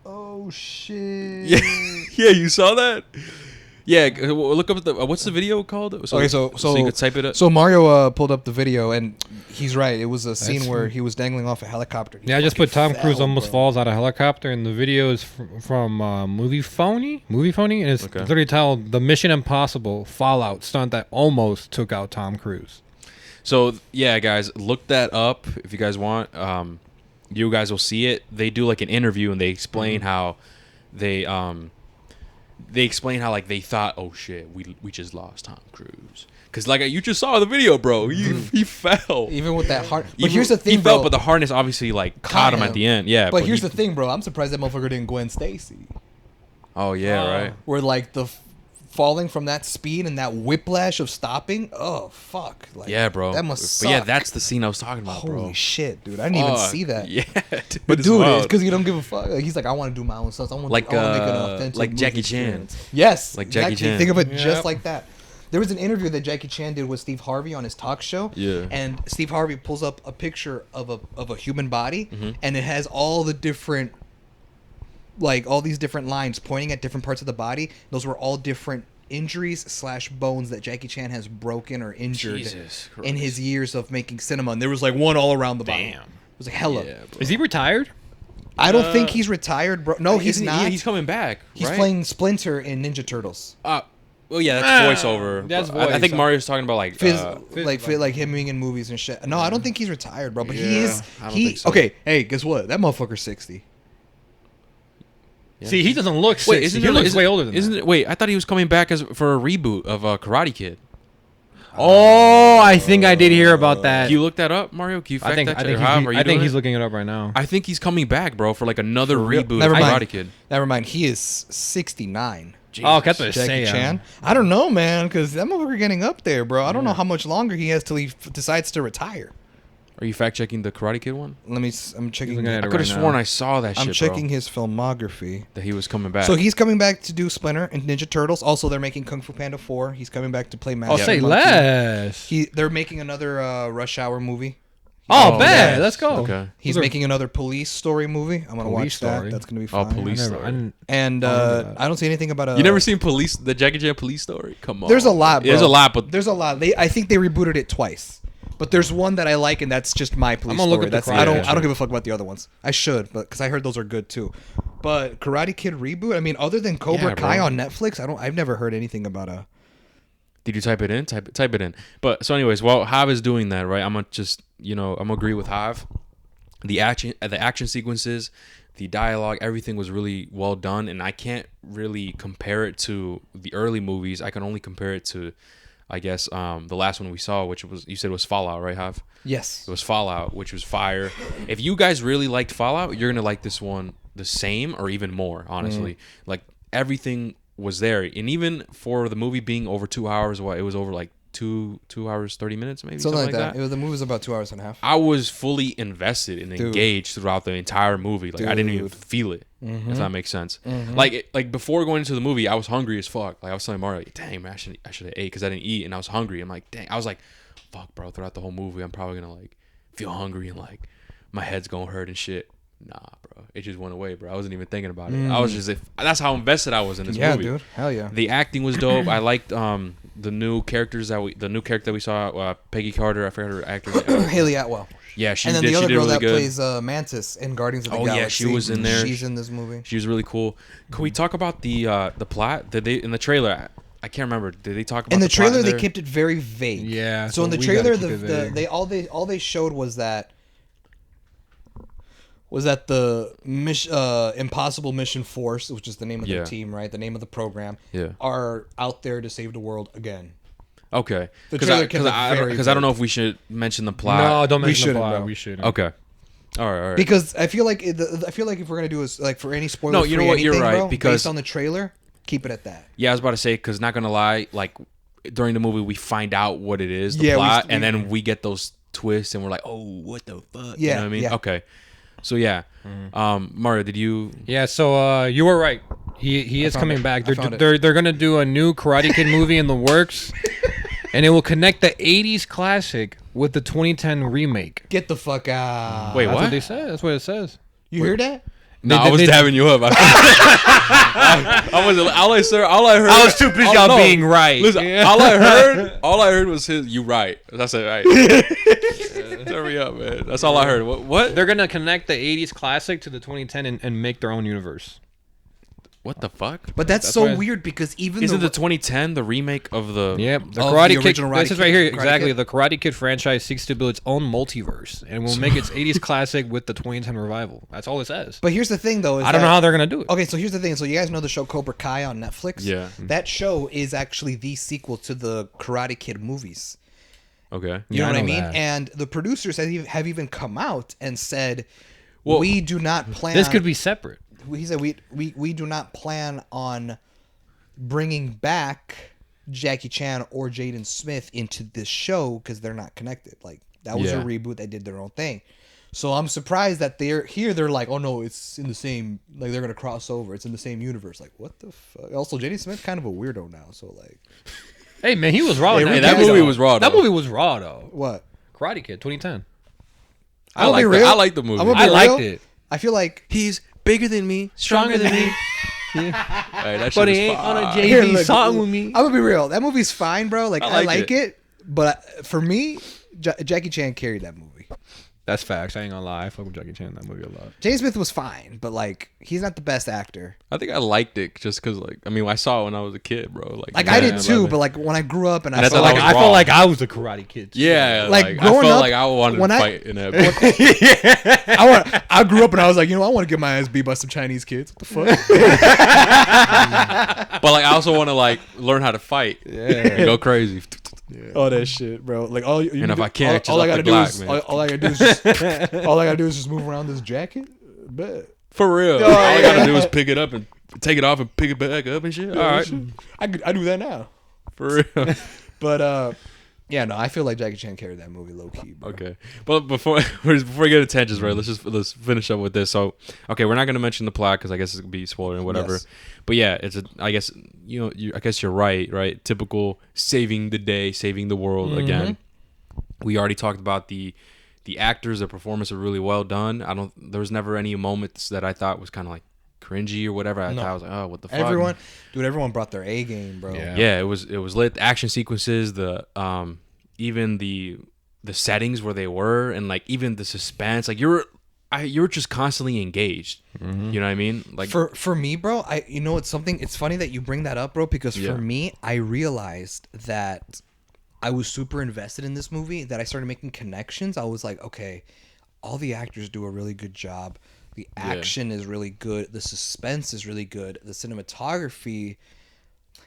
Oh shit. Yeah, yeah. You saw that? Yeah. Look up the. What's the video called? Okay, so you could type it up. So Mario pulled up the video, and he's right. It was a scene where he was dangling off a helicopter. He Yeah, I just put fucking Tom Cruise fell, almost bro. falls out of helicopter, and the video is from Movie Phony, and it's Okay. literally titled "The Mission Impossible Fallout Stunt That Almost Took Out Tom Cruise." So yeah, guys, look that up if you guys want. You guys will see it. They do like an interview and they explain how they explain how like they thought, oh shit, we just lost Tom Cruise because like you just saw the video, bro. He fell. Even with that heart. But Even- here's the thing, he fell, bro. but the harness obviously like caught him at the end. Yeah, But here's he- the thing, bro. I'm surprised that motherfucker didn't Gwen Stacy. Oh yeah, right. Where like the falling from that speed and that whiplash of stopping. Oh fuck. Like, Yeah, bro. That must But suck. yeah, that's the scene I was talking about, bro. Holy shit, dude! I didn't even Fuck. see that. Yeah, But it's dude, wild. it's because he don't give a fuck. Like, he's like, I want to do my own stuff. I want to make an authentic like movie Jackie Chan. experience. Yes, Like Jackie exactly. Chan. Think of it Yep. just like that. There was an interview that Jackie Chan did with Steve Harvey on his talk show. Yeah. And Steve Harvey pulls up a picture of a human body, Mm-hmm. and it has all the different, like all these different lines pointing at different parts of the body. Those were all different injuries / bones that Jackie Chan has broken or injured Jesus in Christ. his years of making cinema. And there was like one all around the body. Damn. It was like hella. Yeah, bro. Is he retired? I don't think he's retired, bro. No, he's Isn't he- not. He's coming back. He's right? playing Splinter in Ninja Turtles. Well, yeah, that's voiceover. That's But I think voice. Mario's talking about like. Like him being in movies and shit. No, I don't think he's retired, bro. But he Yeah, is. I don't think so. Okay, hey, guess what? That motherfucker's 60. Yeah. See, he doesn't look 60. Wait, isn't he it? looks way older than Isn't that. it? Wait, I thought he was coming back for a reboot of Karate Kid. Oh, I think I did hear about that. Can you look that up, Mario? Can you fact I think that? I think, Or however you I think doing he's it? looking it up right now. I think he's coming back, bro, for like another For real? reboot Never of mind. Karate Kid. Never mind. He is 69. Oh, that's what I Jackie say. Chan. I don't know, man, because that motherfucker getting up there, bro. I don't know how much longer he has till he decides to retire. Are you fact checking the Karate Kid one? I'm checking. looking at I it could have right sworn now. I saw that shit, I'm checking his filmography. that he was coming back. So he's coming back to do Splinter and Ninja Turtles. Also, they're making Kung Fu Panda 4. He's coming back to play Master Oh, say Monkey. less. They're making another Rush Hour movie. Oh, Oh, bad. nice. Let's go. Okay. He's Those are- making another police story movie. I'm gonna Police watch that. Story? That's gonna be Oh, fine. Police I never- Story. I didn't- And remember that. I don't see anything about a. You never seen the Jackie Chan police story? Come on. There's a lot, bro. There's a lot, but There's a lot. I think they rebooted it twice. But there's one that I like, and that's just my police gonna look story. up the That's Karate I Kid. don't give a fuck about the other ones. I should, but because I heard those are good too. But Karate Kid reboot. I mean, other than Cobra Yeah, Kai bro. on Netflix, I've never heard anything about a. did you type it in? Type it in. But so, anyways, while Hav is doing that, right? I'm gonna just I'm gonna agree with Hav. The action sequences, the dialogue, everything was really well done, and I can't really compare it to the early movies. I can only compare it to, I guess, the last one we saw, which was, you said, was Fallout, right, Hav? Yes. It was Fallout, which was fire. If you guys really liked Fallout, you're gonna like this one the same or even more. Honestly, like everything was there, and even for the movie being over 2 hours, it was over like 2 hours 30 minutes, maybe Something like that. The movie was about 2 hours and a half. I was fully invested and Dude. engaged throughout the entire movie. Like I didn't even Dude. feel it, if that makes sense. Like before going into the movie, I was hungry as fuck. Like I was telling Mario, like, dang man, I should have ate because I didn't eat, and I was hungry. I'm like, dang, I was like, fuck, bro. Throughout the whole movie, I'm probably gonna like feel hungry and like my head's gonna hurt and shit. Nah, bro. It just went away, bro. I wasn't even thinking about it. I was just that's how invested I was in this Yeah, movie. dude. Hell yeah. The acting was dope. I liked the new character that we saw, Peggy Carter. I forgot her actor name. Haley Atwell. Yeah, she And then did. the other She did girl really that good. plays Mantis in Guardians of the Oh, Galaxy. yeah, she was in there. She's in this movie. She was really cool. Can we talk about the plot? Did they in the trailer? I can't remember. Did they talk about In the plot trailer, they there? kept it very vague. Yeah, So in the we trailer, gotta keep it vague. all they showed was that the Impossible Mission Force, which is the name of Yeah. their team, right? The name of the program. Yeah. Are out there to save the world again. Okay. The trailer kept it very Because I don't know if we should mention the plot. No, don't We mention the shouldn't, plot. bro. We shouldn't. Okay. All right. Because I feel like if we're gonna do is like for any spoiler. No, you know what? You're right, Bro, because- based on the trailer, keep it at that. Yeah, I was about to say, because not gonna lie, like during the movie we find out what it is, the Yeah, plot, we- and then we get those twists, and we're like, oh, what the fuck? You Yeah, know what I mean? yeah. Okay. So yeah, Mario, did you? Yeah, so you were right. He is found coming it. back. I found it. They're gonna do a new Karate Kid movie in the works, and it will connect the '80s classic with the 2010 remake. Get the fuck out. Wait, That's what? what they said. That's what it says. You hear that? No, They- I was they- dabbing you up. I was all I heard. I was too busy on being right. Listen, Yeah. all I heard was his. You right. That's it. Right. Yeah, turn me up, man. That's all I heard. What? They're gonna connect the '80s classic to the 2010 and make their own universe. What the fuck? But that's That's so why- weird because even Isn't the the 2010 the remake of the? Yep, the Of Karate the Kid. original This Karate is right Kid- here Karate exactly. Kid? The Karate Kid franchise seeks to build its own multiverse and will make its '80s classic with the 2010 revival. That's all it says. But here's the thing, though. Is I don't know how they're gonna do it. Okay, so here's the thing. So you guys know the show Cobra Kai on Netflix? Yeah. That show is actually the sequel to the Karate Kid movies. Okay. You Yeah, know I what I know mean? that. And the producers have even come out and said, Well, we do not plan. This could be separate. He said we do not plan on bringing back Jackie Chan or Jaden Smith into this show because they're not connected. Like that was Yeah. a reboot. They did their own thing. So I'm surprised that they're here. They're like, oh no, it's in the same. Like they're gonna cross over. It's in the same universe. Like what the fuck? Also, Jaden Smith kind of a weirdo now. So like, Hey man, he was raw. Hey, in Hey, that that Rick movie Astley. was raw. That though. movie was raw though. what? Karate Kid 2010. I like real. I like the movie. I'm gonna I be liked real. it. I feel like He's bigger than me, stronger than me. Hey, that shit But was he ain't on a fire. J- Here, AV look, song with me. I'm gonna be real. That movie's fine, bro. Like I like like it, but for me, Jackie Chan carried that movie. That's facts. I ain't gonna lie. I fuck with Jackie Chan in that movie a lot. Jaden Smith was fine, but like he's not the best actor. I think I liked it just because, like, I mean, I saw it when I was a kid, bro. Like I did 10, too, 11. but like when I grew up and I And I saw thought like that I was felt raw. like I was a Karate Kid. Yeah, Like, like I growing felt up, like I wanted when to I- fight in that. I grew up and I was like, you know, I want to get my ass beat by some Chinese kids. What the fuck? But like, I also want to like learn how to fight. Yeah, and go crazy. All that shit, bro. Like all. And if I can't, all I just gotta up do the is Glock, man. all I gotta do is just, all I gotta do is just move around this jacket. Bet. For real. Oh, All I yeah. gotta do is pick it up and take it off and pick it back up and shit. All right, I do that now. for real. But yeah, no, I feel like Jackie Chan carried that movie low key, bro. Okay, but before we get into tangents, right? Let's finish up with this. So, okay, we're not gonna mention the plot because I guess it could be spoiler and whatever. Yes. But yeah, I guess I guess you're right. Typical saving the day, saving the world again. We already talked about the the actors, the performance are really well done. There was never any moments that I thought was kind of like cringy or whatever. I thought I was like, oh, what the fuck? Everyone brought their A game, bro. Yeah, it was lit. The action sequences, even the settings where they were, and like even the suspense, like you're just constantly engaged. You know what I mean? Like for me, bro, it's funny that you bring that up, bro, because for me, I realized that I was super invested in this movie, that I started making connections. I was like, okay, all the actors do a really good job. The action is really good. The suspense is really good. The cinematography...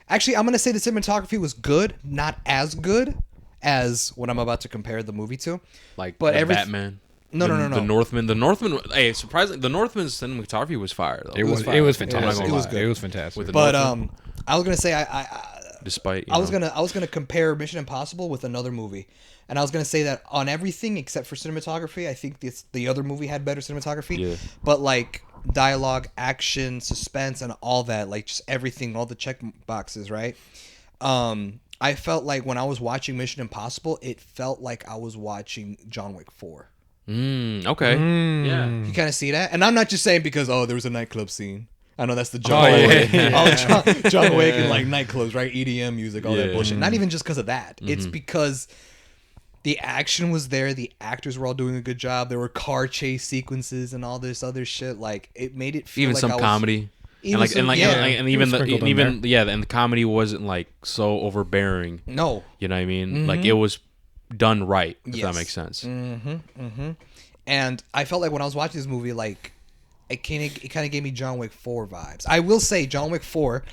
Actually, I'm going to say the cinematography was good, not as good as what I'm about to compare the movie to. Like but Batman. No. The Northman. Hey, surprisingly, the Northman's cinematography was fire, though. It was fantastic. It was good. It was fantastic. But I was going to say I was gonna compare Mission Impossible with another movie, and I was gonna say that on everything except for cinematography, I think the other movie had better cinematography. Yeah. But like dialogue, action, suspense, and all that, like just everything, all the check boxes, right? I felt like when I was watching Mission Impossible, it felt like I was watching John Wick 4. Okay. Yeah. You kind of see that, and I'm not just saying because there was a nightclub scene. I know that's the John Wick. John Wick and like nightclubs, right? EDM music, all that bullshit. Not even just because of that. It's because the action was there. The actors were all doing a good job. There were car chase sequences and all this other shit. Like it made it feel even like some comedy. And the comedy wasn't like so overbearing. No, you know what I mean? Like it was done right. If that makes sense. And I felt like when I was watching this movie, like. It kind of gave me John Wick 4 vibes. I will say John Wick 4,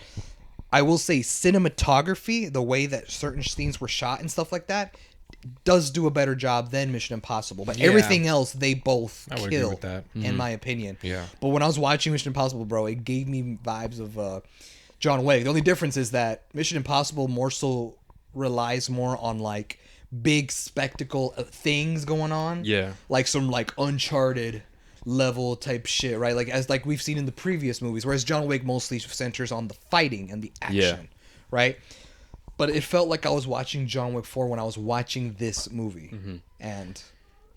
cinematography, the way that certain scenes were shot and stuff like that, does do a better job than Mission Impossible. But everything else, they both kill, in my opinion. Yeah. But when I was watching Mission Impossible, bro, it gave me vibes of John Wick. The only difference is that Mission Impossible more so relies more on like big spectacle things going on. Yeah. Like some like Uncharted level type shit, right? Like we've seen in the previous movies, whereas John Wick mostly centers on the fighting and the action, right? But it felt like I was watching John Wick 4 when I was watching this movie, and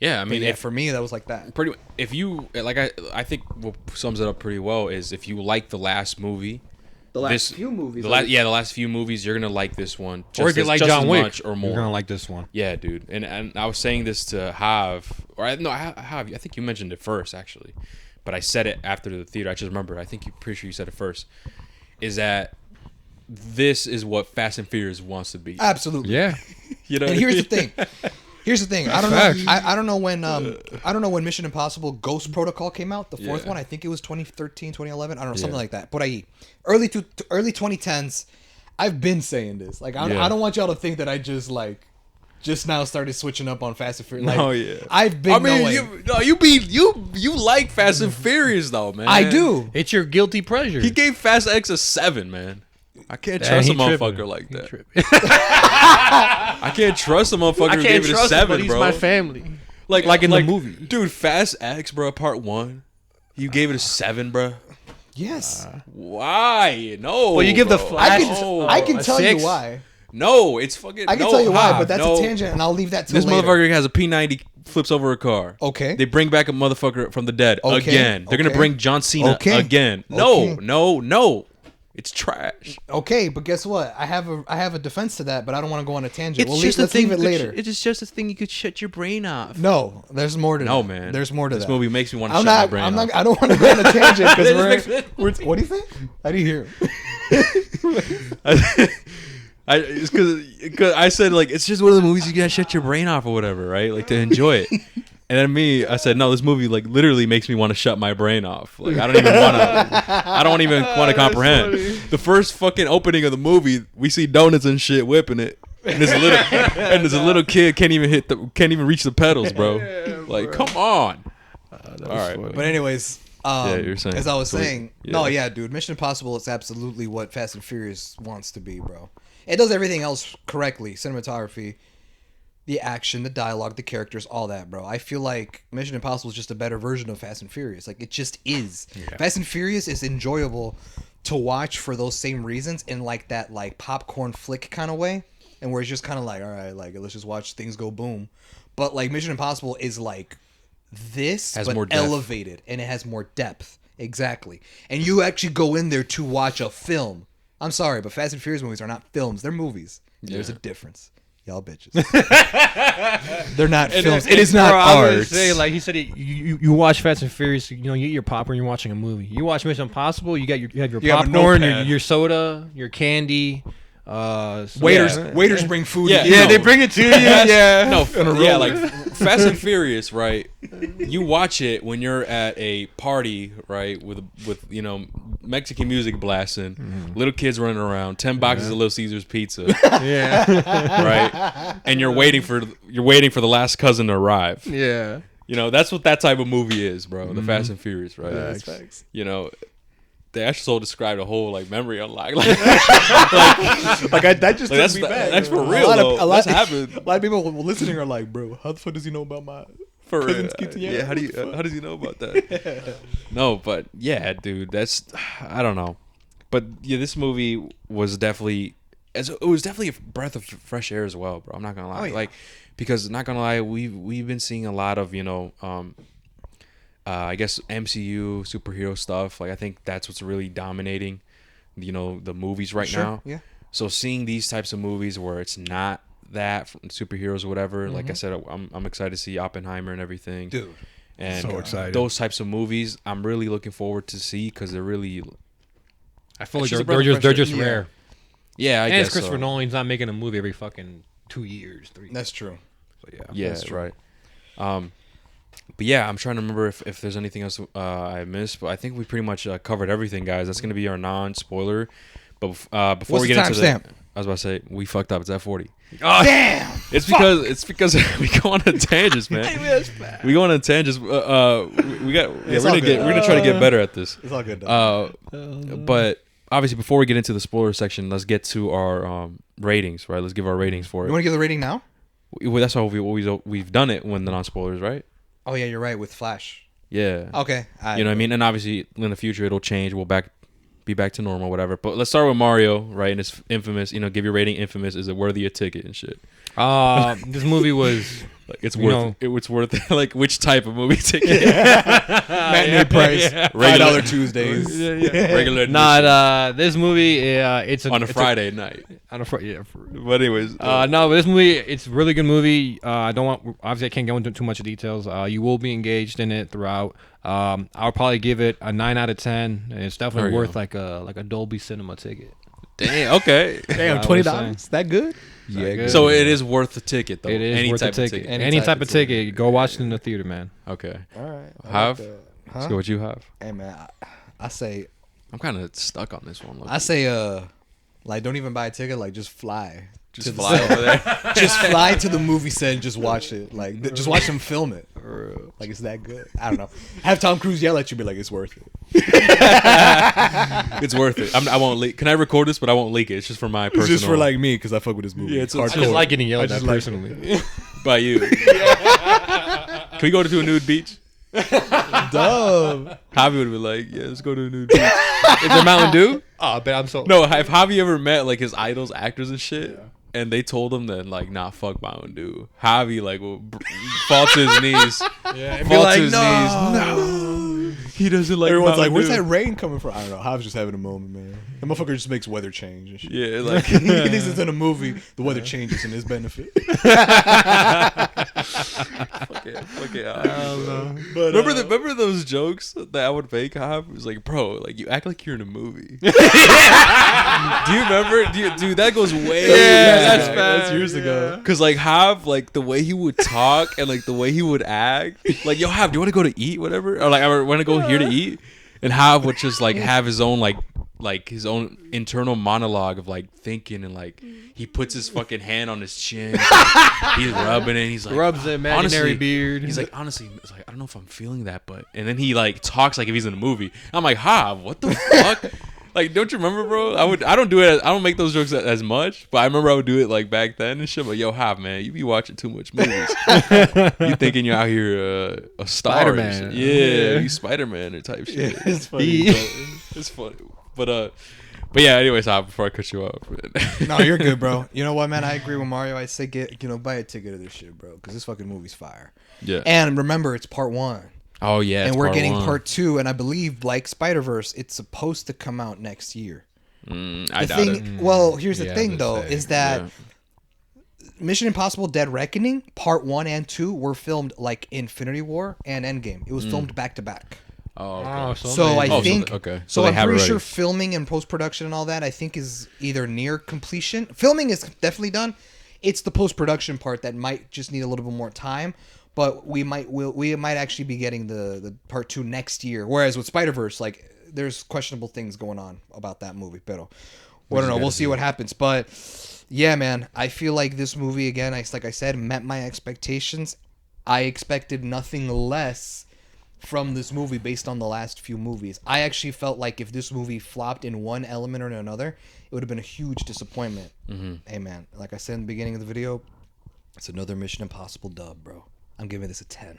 I mean, for me that was like that. Pretty. If you like, I think what sums it up pretty well is if you like the last movie. The last few movies, the last few movies, you're gonna like this one. Or if you like John Wick, much or more, you're gonna like this one. Yeah, dude. And I was saying this to Hav, I think you mentioned it first actually, but I said it after the theater. I just remember. I think you're pretty sure you said it first. Is that this is what Fast and Furious wants to be? Absolutely. Yeah. You know. And here's the thing. I don't know. I don't know when Mission Impossible Ghost Protocol came out. The fourth one. I think it was 2013, 2011. I don't know, something like that. But early 2010s. I've been saying this. Like I don't want y'all to think that I just now started switching up on Fast and Furious. Like, I've been. you like Fast and Furious though, man. I do. It's your guilty pleasure. He gave Fast X a 7, man. I can't trust a motherfucker like that. I can't trust a motherfucker who gave it a 7, he's bro. my family. Like in the movie. Dude, Fast X, bro, part 1. You gave it a 7, bro. Yes. Why? No. Well, you give the Flash. I can tell you why. No, it's fucking. I can tell you why, but that's a tangent, and I'll leave that to this later. Motherfucker has a P90, flips over a car. Okay. They bring back a motherfucker from the dead again. They're gonna bring John Cena again. No. It's trash. Okay, but guess what? I have a defense to that, but I don't want to go on a tangent. Let's leave it later. It's just a thing you could shut your brain off. No, there's more to that. No, man. There's more to that. This movie makes me want to shut my brain off. I don't want to go on a tangent because what do you think? I didn't hear him. It's because I said like it's just one of the movies you gotta shut your brain off or whatever, right? Like to enjoy it. And then I said, no, this movie like literally makes me want to shut my brain off. Like I don't even want to comprehend. The first fucking opening of the movie, we see donuts and shit whipping it, and there's a little kid can't even reach the pedals, bro. Yeah, like come on. All right, but anyways. You're saying. As I was saying, dude, Mission Impossible is absolutely what Fast and Furious wants to be, bro. It does everything else correctly. Cinematography, the action, the dialogue, the characters, all that, bro. I feel like Mission Impossible is just a better version of Fast and Furious. Like, it just is. Yeah. Fast and Furious is enjoyable to watch for those same reasons in, like, that, like, popcorn flick kind of way. and where it's just kind of like, all right, like let's just watch things go boom. But like Mission Impossible is like this, Has but more depth. elevated, and it has more depth. Exactly, and you actually go in there to watch a film. I'm sorry, but Fast and Furious movies are not films; they're movies. There's a difference. Y'all bitches. They're not films. It is not Bro, I was art. gonna say, like he said, you watch Fast and Furious. You know, you eat your popcorn. You're watching a movie. You watch Mission Impossible. You have your You have a popcorn, notepad. your soda, your candy. Waiters bring food. Yeah, to yeah, you. they bring it to you. No, yeah, like Fast and Furious, right? You watch it when you're at a party, right, with you know Mexican music blasting, little kids running around, 10 boxes of Little Caesars pizza, right, and you're waiting for the last cousin to arrive. Yeah. You know, that's what that type of movie is, bro. The Fast and Furious, right? That's facts. You know, they actually described a whole like memory unlock. That just That's took me back. that's for real. Though. That's happened A lot of people listening are like, bro, how the fuck does he know about my for real. cousin's quinceañera? Yeah, how does he know about that? No, but yeah, dude, that's I don't know, but yeah, this movie was definitely it was definitely a breath of fresh air as well, bro. I'm not gonna lie, Oh, yeah. like because not gonna lie, we've been seeing a lot of I guess MCU superhero stuff. Like I think that's what's really dominating, you know, the movies right now. Yeah. So seeing these types of movies where it's not that from superheroes or whatever, like I said, I'm excited to see Oppenheimer and everything. Dude. And So excited. those types of movies, I'm really looking forward to see because they're really. I feel like It's just a they're breath of just fresh air. rare. Yeah, I And guess it's Christopher so. Nolan's not making a movie every fucking 2 years, 3. That's true. So yeah. Yeah, that's right. But yeah, I'm trying to remember if there's anything else I missed, but I think we pretty much covered everything, guys. That's gonna be our non-spoiler. But before What's we the get into timestamp? I was about to say we fucked up. It's at 40. Damn. It's because we go on tangents, man. We go on tangents. We got. Yeah, It's all good. we're gonna try to get better at this. It's all good. Though. But obviously, before we get into the spoiler section, let's get to our ratings, right? Let's give our ratings for You it. want to give the rating now? Well, that's how we've done it when the non-spoilers, right? Oh yeah, you're right with Flash. Yeah. Okay. You know what I mean? And obviously, in the future, it'll change. We'll be back to normal, whatever. But let's start with Mario, right? And it's infamous. You know, give your rating infamous. Is it worthy a ticket and shit? This movie was Like it's You worth. know- It's worth like which type of movie ticket? Matinee price. Regular- $5 Tuesdays. Regular admission not this movie. It's on a it's Friday night. on a Friday. Yeah. But anyways, No, but this movie, it's a really good movie. I don't want, obviously, I can't go into too much details. You will be engaged in it throughout. I'll probably give it a 9 out of 10. And it's definitely There you worth go. like a Dolby Cinema ticket. damn. Okay. Damn, I was $20. That good? Yeah, good. So it is worth the ticket, though. It is Any worth type the of ticket. ticket. Any type of ticket. Go watch it in the theater, man. Okay. All right. Have? Huh? Let's go. What you have? Hey man, I say I'm kind of stuck on this one. I say like don't even buy a ticket, like just fly. just to the fly set. over there. Just fly to the movie set and just watch it. Like just watch them film it. Like it's that good. I don't know. Have Tom Cruise yell at you, be like, it's worth it. It's worth it. I won't leak. Can I record this? But I won't leak it. It's just for my personal. It's just for like me because I fuck with this movie. Yeah, it's it's- I just hardcore. like getting yelled I at just like- personally. by you. Can we go to a nude beach? Dumb. Javi would be like, yeah, let's go to a nude beach. Is there Mountain Dew? Oh, but I'm so. No, have Javi ever met like his idols, actors and shit? And they told him that like, nah, fuck Mountain Dew. Javi like will fall to his knees. Yeah, Fall like, to his no. knees. No, he doesn't like. Everyone's Mountain like, where's Dew. that rain coming from? I don't know. I was just having a moment, man. That motherfucker just makes weather change and shit. Yeah, like He thinks it's in a movie. The weather changes in his benefit. fuck it. But remember those jokes that I would make? Jav? It was like, bro, like you act like you're in a movie. Do you remember? Dude, that goes way. that's back. bad. That's years ago. Cause like Hav, like the way he would talk and like the way he would act, like yo Hav, do you want to go to eat, whatever, or like I want to go here to eat, and Hav would just like have his own like his own internal monologue of like thinking and like he puts his fucking hand on his chin, he's rubbing it, he's like Rubs the imaginary honestly, beard. He's like honestly, it's like I don't know if I'm feeling that, but and then he like talks like if he's in a movie. I'm like Hav, what the fuck? Like, don't you remember, bro? I don't do it. I don't make those jokes as much, but I remember I would do it like back then and shit. But yo, Hav, man, you be watching too much movies. You thinking you're out here a star? and Spider-Man. shit. Yeah, you Spider-Man or type shit. It's funny. It's funny, but But yeah, anyways, before I cut you off. No, you're good, bro. You know what, man? I agree with Mario. I say buy a ticket to this shit, bro, because this fucking movie's fire. Yeah. And remember, it's part 1. Oh yeah. And we're getting part 2, and I believe, like Spider-Verse, it's supposed to come out next year. I doubt it. Well, here's the Yeah, thing, let's though, say. is that Mission Impossible: Dead Reckoning Part 1 and 2 were filmed like Infinity War and Endgame. It was filmed back to back. Oh, okay. Oh, So I think okay. So they I'm have it pretty ready. sure filming and post production and all that I think is either near completion. Filming is definitely done. It's the post production part that might just need a little bit more time. But we might actually be getting the part 2 next year. Whereas with Spider-Verse, like there's questionable things going on about that movie. Pero I don't know. We'll see what happens. But yeah, man, I feel like this movie again, like I said, met my expectations. I expected nothing less from this movie based on the last few movies. I actually felt like if this movie flopped in one element or another, it would have been a huge disappointment. Hey, man, like I said in the beginning of the video, it's another Mission Impossible dub, bro. I'm giving this a 10.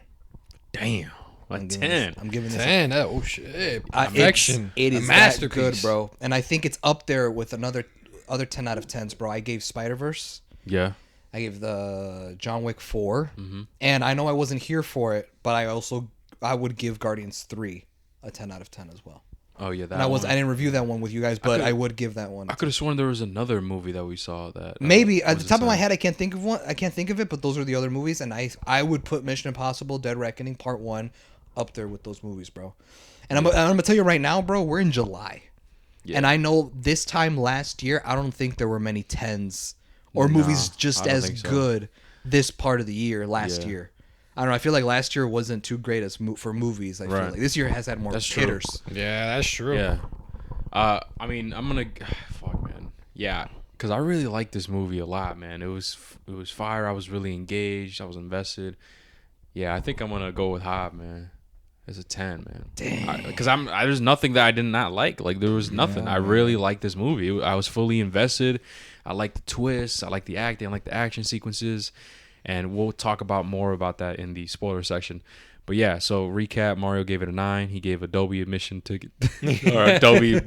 Damn. A I'm giving 10. I'm giving this 10. Oh shit. a Perfection. It A is masterpiece. that good, bro. And I think it's up there with other 10 out of 10s, bro. I gave Spider-Verse. Yeah. I gave the John Wick 4. And I know I wasn't here for it, but I would give Guardians 3 a 10 out of 10 as well. Oh yeah. That And I one. didn't review that one with you guys, but I would give that one. I could have sworn there was another movie that we saw that. Maybe at the was top of my insane. head, I can't think of one. I can't think of it, but those are the other movies, and I would put Mission Impossible: Dead Reckoning Part 1 up there with those movies, bro. And I'm gonna tell you right now, bro, we're in July, and I know this time last year, I don't think there were many 10s or movies just I don't as think so. good this part of the year last Yeah. year. I don't know. I feel like last year wasn't too great as for movies. I feel Right. like this year has had more That's true. hitters. Yeah, that's true. Yeah. I mean, I'm gonna. Fuck, man. Yeah, because I really like this movie a lot, man. It was fire. I was really engaged. I was invested. Yeah, I think I'm gonna go with Hob, man. It's a 10, man. Damn. Because there's nothing that I did not like. Like there was nothing. I really liked this movie. I was fully invested. I liked the twists. I liked the acting. I liked the action sequences. And we'll talk about more about that in the spoiler section. But yeah, so recap: Mario gave it a 9. He gave Adobe admission ticket or Adobe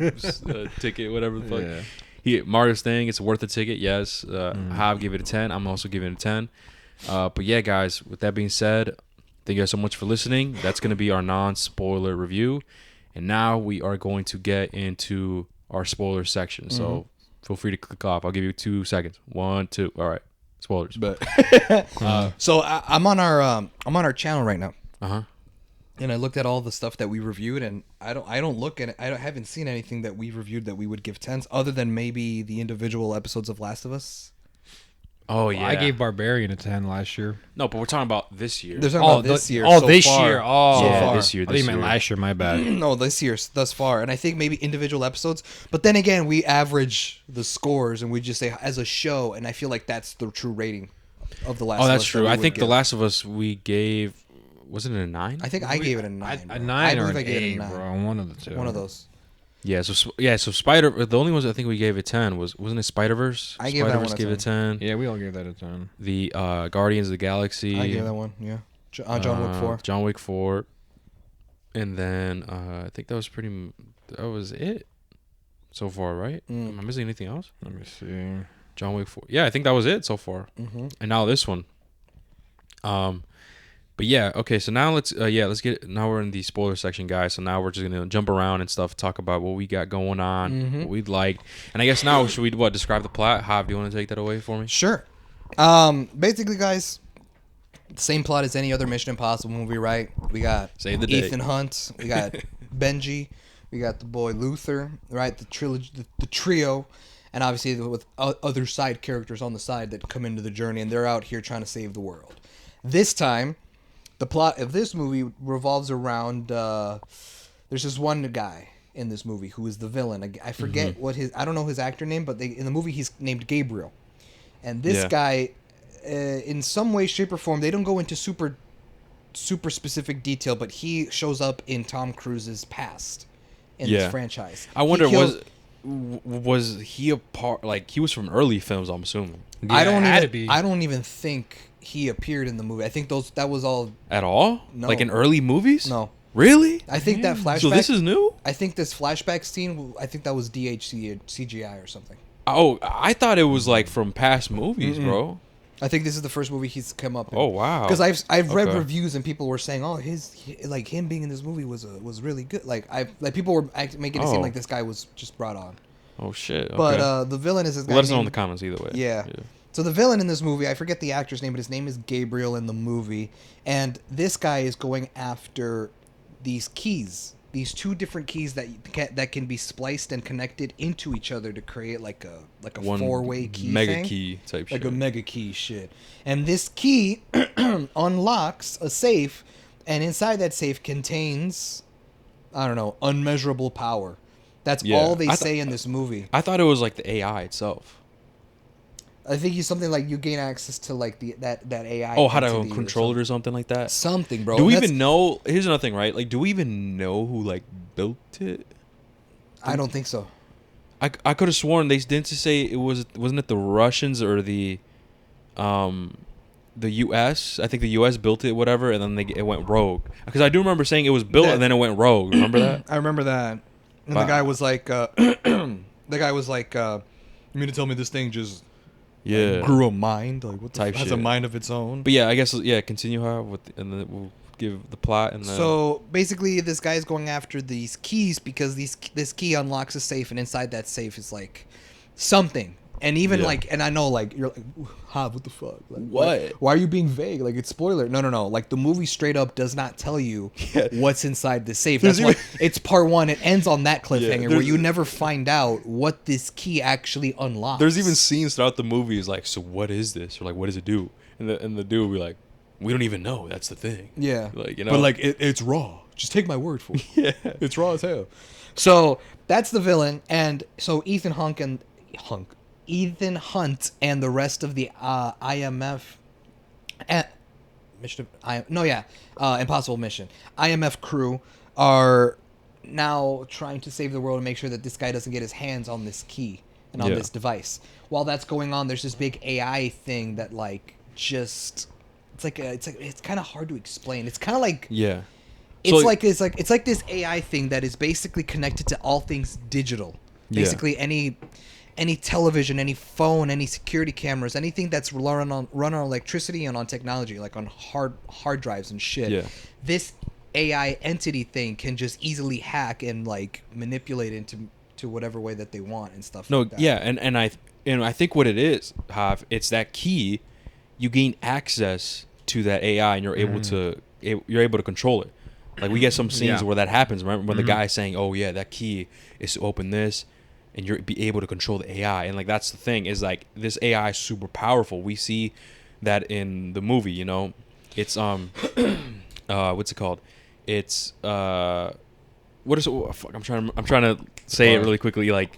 ticket, whatever the fuck. Yeah. Mario's thing, it's worth a ticket. Yes. Hob gave it a 10. I'm also giving it a 10. But yeah, guys. With that being said, thank you guys so much for listening. That's gonna be our non-spoiler review. And now we are going to get into our spoiler section. So feel free to click off. I'll give you 2 seconds. 1, 2. All right. Spoilers. But so I'm on our channel right now. And I looked at all the stuff that we reviewed, and I haven't seen anything that we reviewed that we would give 10s, other than maybe the individual episodes of Last of Us. Oh yeah. I gave Barbarian a 10 last year. No, but we're talking about this year. There's about this year. Oh, so this far. year. Oh, Yeah, far. this year. I think This you meant year. last year. My bad. No, this year thus far, and I think maybe individual episodes. But then again, we average the scores, and we just say as a show, and I feel like that's the true rating of the Last. Oh, of that's Us true. that we I would think The give. Last of Us we gave. Wasn't it a 9? I think I gave it a 9. A bro. 9 I or believe an I gave it 8, a 9. bro. One of the two. One of those. Yeah. So Spider. The only ones I think we gave it 10 wasn't it Spider-Verse? I gave that Spider-Verse one a gave it 10. Yeah, we all gave that a 10. The Guardians of the Galaxy. I gave that one. Yeah. John Wick 4. John Wick 4. And then I think that was it so far, right? Am I missing anything else? Let me see. John Wick 4. Yeah, I think that was it so far. And now this one. But yeah, okay. So now let's get. Now we're in the spoiler section, guys. So now we're just gonna jump around and stuff, talk about what we got going on, what we'd like, and I guess now should we describe the plot? Hob, do you want to take that away for me? Sure. Basically, guys, same plot as any other Mission Impossible movie, right? We got Save the day. Ethan Hunt, we got Benji, we got the boy Luther, right? The trilogy, the trio, and obviously with other side characters on the side that come into the journey, and they're out here trying to save the world. This time, the plot of this movie revolves around there's this one guy in this movie who is the villain. I forget I don't know his actor name, but in the movie he's named Gabriel. And this guy, in some way, shape, or form, they don't go into super specific detail, but he shows up in Tom Cruise's past in this franchise. I wonder, He was he a part? Like he was from early films, I'm assuming. Yeah, I don't it had even. to be. I don't even think he appeared in the movie. I think that was all. At all? No. Like in early movies? No, Really? I think that flashback. So this is new? I think this flashback scene. I think that was DHC or CGI or something. Oh, I thought it was like from past movies, bro. I think this is the first movie he's come up in. Oh, wow. Because I've read Okay. reviews and people were saying, oh, like him being in this movie was really good. Like people were making it seem Oh. like this guy was just brought on. Oh shit. Okay. But the villain is this guy. Let us know in named- the comments either way. Yeah. So the villain in this movie, I forget the actor's name, but his name is Gabriel in the movie, and this guy is going after these keys, these two different keys that can be spliced and connected into each other to create like a One four-way key mega thing. key type Like shit. a mega key shit. And this key unlocks a safe, and inside that safe contains, I don't know, unmeasurable power. That's Yeah. all they I say in this movie. I thought it was like the AI itself. I think he's something like you gain access to like that AI. Oh, how to entity or control it or something like that. something, bro. Do we And even know? Here's another thing, right? Like, do we even know who like built it? I don't think so. I could have sworn they didn't just say it wasn't it the Russians or the U.S. I think the U.S. built it, whatever, and then it went rogue. Because I do remember saying it was built and then it went rogue. Remember that? I remember that. And Wow. the guy was like, you mean to tell me this thing just Yeah. grew a mind? Like what the Type has a shit. mind of its own? But yeah, I guess continue and then we'll give the plot and then. So basically, this guy is going after these keys because this key unlocks a safe, and inside that safe is like something. And even Yeah. like, and I know like you're like, what the fuck? Like, What? Why are you being vague? Like it's spoiler. No. Like the movie straight up does not tell you Yeah. what's inside the safe. There's That's why even- it's part one. It ends on that cliffhanger where there's- you never find out what this key actually unlocks. There's even scenes throughout the movie is like, so what is this? Or like, what does it do? And the dude will be like, we don't even know. That's the thing. Yeah. Like, you know. But like it's raw. Just take my word for it. yeah. It's raw as hell. So that's the villain, and so Ethan Hunt and the rest of the IMF, Impossible Mission, IMF crew are now trying to save the world and make sure that this guy doesn't get his hands on this key and on Yeah. this device. While that's going on, there's this big AI thing that like just it's kind of hard to explain. It's kind of like Yeah. it's So- like this AI thing that is basically connected to all things digital. Yeah. Basically, any television, any phone, any security cameras, anything that's run on electricity and on technology, like on hard drives and shit. Yeah. This AI entity thing can just easily hack and like manipulate into whatever way that they want and stuff. No, like that. yeah, and I think what it is, Hav, it's that key. You gain access to that AI, and you're able to control it. Like we get some scenes Yeah. where that happens. Remember when the guy's saying, "Oh yeah, that key is to open this," and you're be able to control the AI. And like that's the thing is like this AI is super powerful. We see that in the movie. You know, it's what's it called? It's what is it? Oh, fuck, I'm trying to say it really quickly. Like,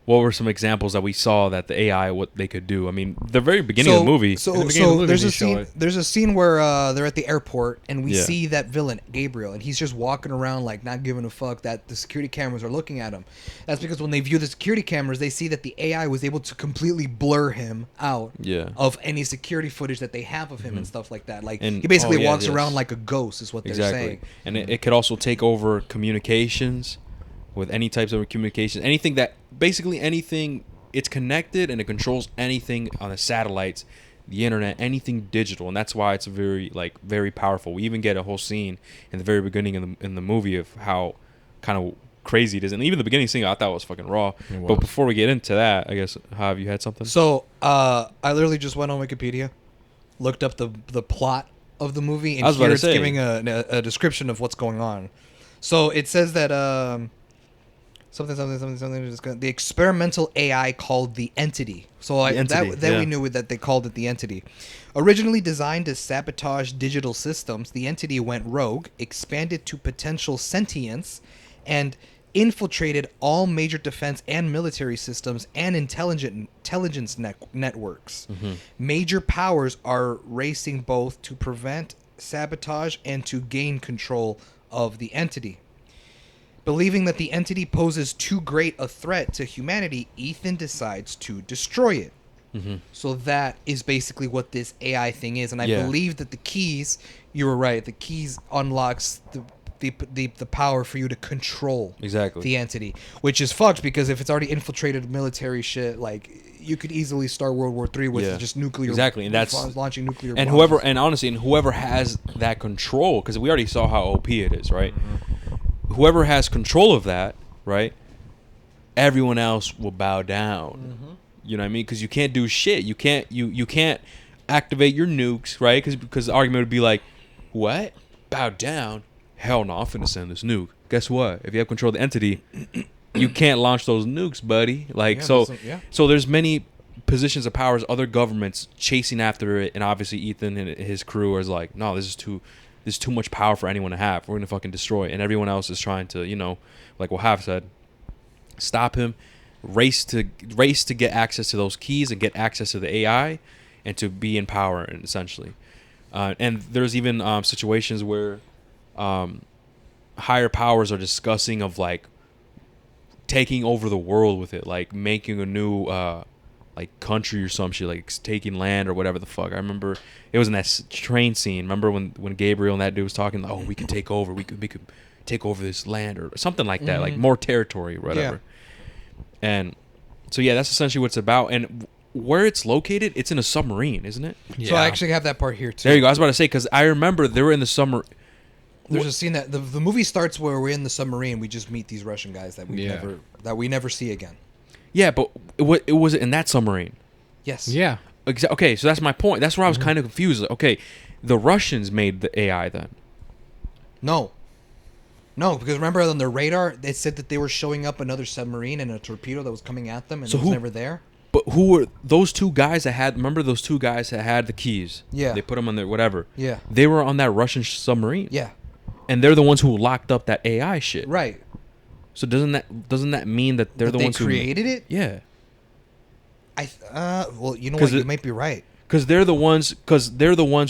what were some examples that we saw that the AI what they could do? I mean, the very beginning of the movie. So, In the beginning of the movie, there's they a show scene. it. There's a scene where they're at the airport and we Yeah. see that villain Gabriel, and he's just walking around like not giving a fuck that the security cameras are looking at him. That's because when they view the security cameras, they see that the AI was able to completely blur him out Yeah. of any security footage that they have of him and stuff like that. Like And- he basically oh, yeah, walks yes. around like a ghost, is what they're Exactly. saying. And it could also take over communications with any types of communication. Anything that basically anything it's connected and it controls anything on the satellites, the internet, anything digital, and that's why it's very powerful. We even get a whole scene in the very beginning in the movie of how kind of crazy it is, and even the beginning scene I thought was fucking raw. It But was. before we get into that, I guess have you had something? So I literally just went on Wikipedia, looked up the plot of the movie, and I was about here to it's say. giving a description of what's going on. So it says that something. The experimental AI called the Entity. So The Entity, that yeah. we knew that they called it the Entity. Originally designed to sabotage digital systems, the Entity went rogue, expanded to potential sentience, and infiltrated all major defense and military systems and intelligence networks. Major powers are racing both to prevent sabotage and to gain control of the Entity. Believing that the Entity poses too great a threat to humanity, Ethan decides to destroy it. So that is basically what this AI thing is, and I Yeah. believe that the keys. You were right. The keys unlocks the power for you to control Exactly. the entity, which is fucked because if it's already infiltrated military shit, like you could easily start World War III with just nuclear. Exactly, and that's launching nuclear. And bombs. whoever has that control, because we already saw how OP it is, right? Whoever has control of that, right? Everyone else will bow down. You know what I mean? Because you can't do shit. You can't activate your nukes, right? Because the argument would be like, what? Bow down? Hell no, I'm finna send this nuke. Guess what? If you have control of the entity, you can't launch those nukes, buddy. Like so there's many positions of powers, other governments chasing after it, and obviously Ethan and his crew is like, no, this is too much power for anyone to have. We're gonna fucking destroy it. And everyone else is trying to, like what Hav said, stop him, race to get access to those keys and get access to the AI and to be in power, essentially. And there's even situations where higher powers are discussing of like taking over the world with it, like making a new like country or some shit, like taking land or whatever the fuck. I remember it was in that train scene. Remember when Gabriel and that dude was talking, like, oh, we could take over, we could take over this land or something like that, like more territory or whatever. And so that's essentially what it's about. And where it's located, it's in a submarine, isn't it? So I actually have that part here too. There you go. I was about to say, because I remember they were in the summer. There's a scene that the movie starts where we're in the submarine. We just meet these Russian guys that we never see again. Yeah, but it was in that submarine. Yes. Yeah. Okay, so that's my point. That's where I was kind of confused. Okay, the Russians made the AI then. No, because remember on the radar, they said that they were showing up another submarine and a torpedo that was coming at them, and it was never there. But who were those two guys that had? Remember those two guys that had the keys? Yeah. They put them on their whatever. Yeah. They were on that Russian submarine. Yeah. And they're the ones who locked up that AI shit. Right. So doesn't that mean that they're the ones who created it? Yeah. Well, you know what? You might be right. Because they're the ones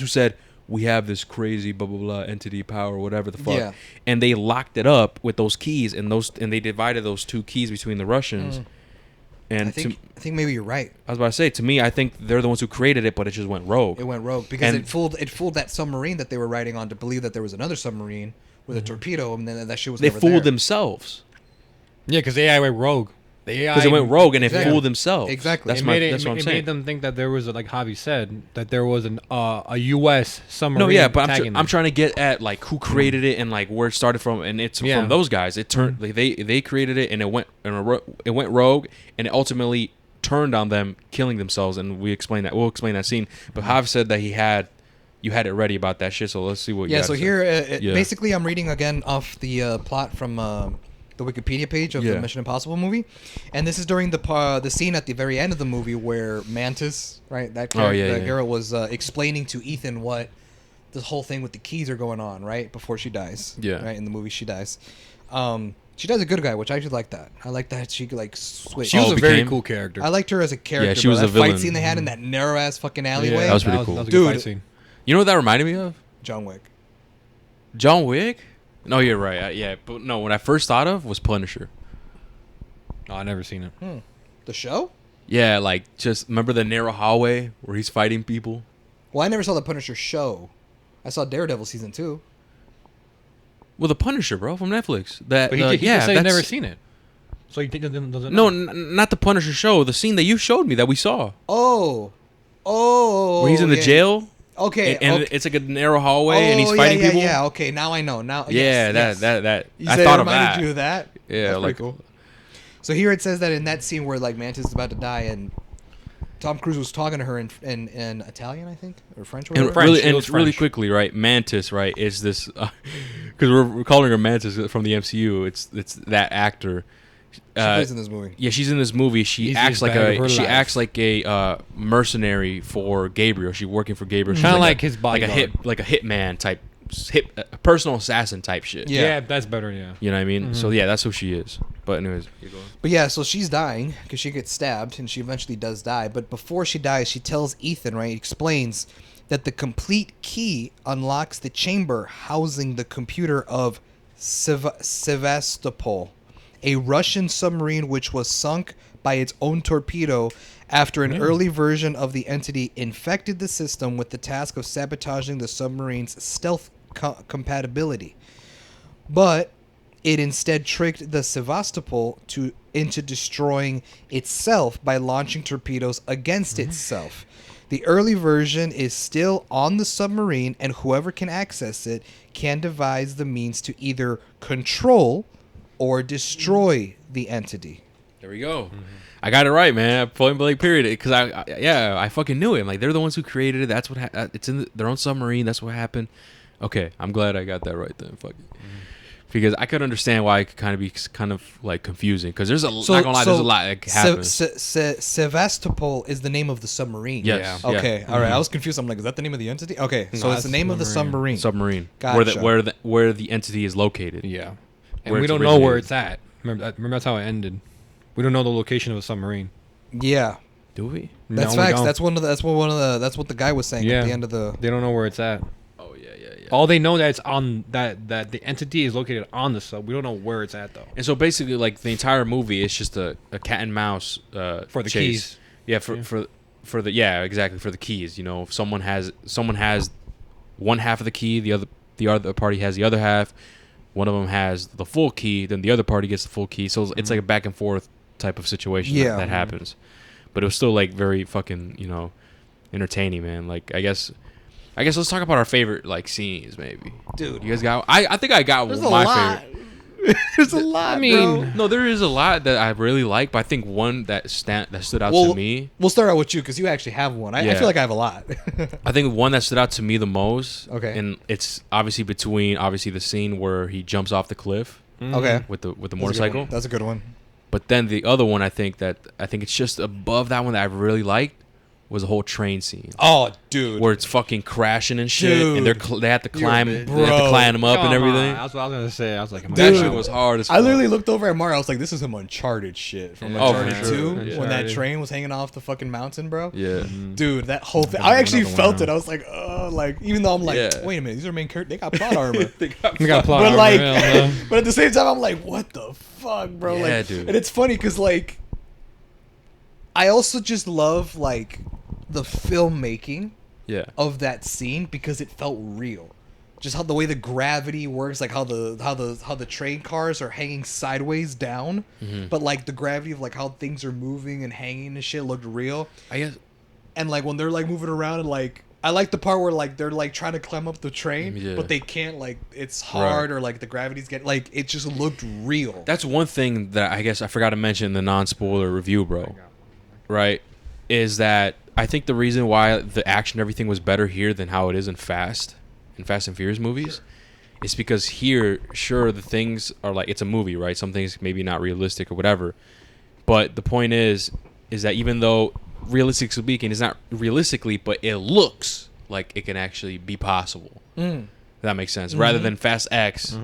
who said we have this crazy blah blah blah entity power, whatever the fuck. Yeah. And they locked it up with those keys, and they divided those two keys between the Russians. And I think maybe you're right. I was about to say, to me, I think they're the ones who created it, but it just went rogue. It went rogue because it fooled that submarine that they were riding on to believe that there was another submarine with a torpedo, and then that shit was never there. They fooled themselves. Yeah, because the AI went rogue. Because it went rogue and it fooled themselves. Exactly. That's what I'm saying. It made them think that there was, like Javi said, that there was a U.S. submarine. No, yeah, but I'm trying to get at like who created it and like where it started from, and it's from those guys. It turned they created it and it went rogue, and it ultimately turned on them, killing themselves. And we'll explain that scene. But Javi said that you had it ready about that shit. So let's see what. So here, basically, I'm reading again off the plot from the Wikipedia page of the Mission Impossible movie, and this is during the scene at the very end of the movie where Mantis, right, that girl was explaining to Ethan what this whole thing with the keys are going on, right, before she dies. Yeah. Right, in the movie she dies. She does a good guy, which I actually like that. I like that she could like switch. She was a very cool character. I liked her as a character. Yeah, she was a villain. Fight scene they had in that narrow ass fucking alleyway. Yeah, that was pretty cool. That was a good fight scene. You know what that reminded me of? John Wick. John Wick? No, you're right. Yeah, but no, what I first thought of was Punisher. Oh, I never seen it. The show? Yeah, like just remember the narrow hallway where he's fighting people? Well, I never saw the Punisher show. I saw Daredevil season 2. Well, the Punisher, bro, from Netflix. But he just said he's never seen it. So he doesn't know. No, not the Punisher show. The scene that you showed me that we saw. Oh. Where he's in the jail. Okay, and it's like a narrow hallway, and he's fighting people. Yeah, okay, now I know. Now, that. You I thought of that. You of that. Yeah, that's like cool. So here it says that in that scene where like Mantis is about to die, and Tom Cruise was talking to her in Italian, I think, or French. Or really quickly, right? Mantis, right, is this because we're calling her Mantis from the MCU. It's that actor. She plays in this movie. Yeah, she's in this movie. She acts like a mercenary for Gabriel. She's working for Gabriel. Kind of like his bodyguard, like a hitman type, a personal assassin type shit. Yeah, that's better. Yeah, you know what I mean. Mm-hmm. So yeah, that's who she is. But anyways, keep going. But yeah, so she's dying because she gets stabbed, and she eventually does die. But before she dies, she tells Ethan, right? Explains that the complete key unlocks the chamber housing the computer of Sevastopol, a Russian submarine which was sunk by its own torpedo after an early version of the entity infected the system with the task of sabotaging the submarine's stealth compatibility. but it instead tricked the Sevastopol into destroying itself by launching torpedoes against itself. The early version is still on the submarine, and whoever can access it can devise the means to either control or destroy the entity. There we go. I got it right, man. Point blank period. Because I fucking knew it. I'm like, they're the ones who created it. That's what it's in their own submarine. That's what happened. Okay, I'm glad I got that right then. Fuck it. Because I could understand why it could kind of be like confusing. Because there's not gonna lie, there's a lot that happens. Sevastopol is the name of the submarine. Yes. Yeah. Okay. All right. I was confused. I'm like, is that the name of the entity? Okay. So No, it's the name of the submarine. Submarine. Gotcha. Where the entity is located. Yeah. And Where we it's don't know where originated. it's at. Remember that's how it ended. We don't know the location of a submarine. Yeah. Do we? That's No, we facts. don't. That's what the guy was saying Yeah. at the end of the. They don't know where it's at. Oh yeah. All they know that it's on that the entity is located on the sub. We don't know where it's at though. And so basically, like the entire movie, it's just a cat and mouse For the chase. keys. Yeah, for the exactly for the keys. You know, if someone has one half of the key, the other party has the other half. One of them has the full key, then the other party gets the full key. So it's like a back and forth type of situation that happens. But it was still like very fucking entertaining, man. Like I guess let's talk about our favorite like scenes, maybe. Dude. You guys got? I think I got There's my a lot. favorite. There's a lot. I mean, No, there is a lot that I really like, but I think one that stood out Well, to me. We'll start out with you because you actually have one. I Yeah. feel like I have a lot. I think one that stood out to me the most. Okay. And it's obviously the scene where he jumps off the cliff Okay. with the That's a good motorcycle. one. That's a good one. But then the other one, I think it's just above that one that I really liked was the whole train scene. Oh, dude. Where it's fucking crashing and shit, and they have to climb, bitch. they have to Bro. climb them up and Come everything. on. That's what I was gonna say. I was like, That Dude. shit was hard as fuck. I literally looked over at Mario. I was like, this is some Uncharted shit from Yeah. Oh, Uncharted for sure. 2 when that Uncharted. train was hanging off the fucking mountain, bro. Yeah. Dude, that whole thing. Another I actually one felt out. it. I was like, even though I'm like, Yeah. wait a minute, these are main characters. They got plot armor. They got We got plot but armor, like, yeah, but at the same time, I'm like, what the fuck, bro? Yeah, like, dude. And it's funny because like, I also just love like the filmmaking Yeah. of that scene because it felt real. Just how the way the gravity works, like how the train cars are hanging sideways down, but like the gravity of like how things are moving and hanging and shit looked real. I guess. And like when they're like moving around and like I like the part where like they're like trying to climb up the train, Yeah. but they can't, like it's hard Right. or like the gravity's getting like it just looked real. That's one thing that I guess I forgot to mention in the non-spoiler review, bro. Right? Is that I think the reason why the action everything was better here than how it is in Fast and Furious movies is because here, sure, the things are like it's a movie, right? Some things maybe not realistic or whatever. But the point is that even though realistically speaking, it's not realistically, but it looks like it can actually be possible. If that makes sense. Rather than Fast X,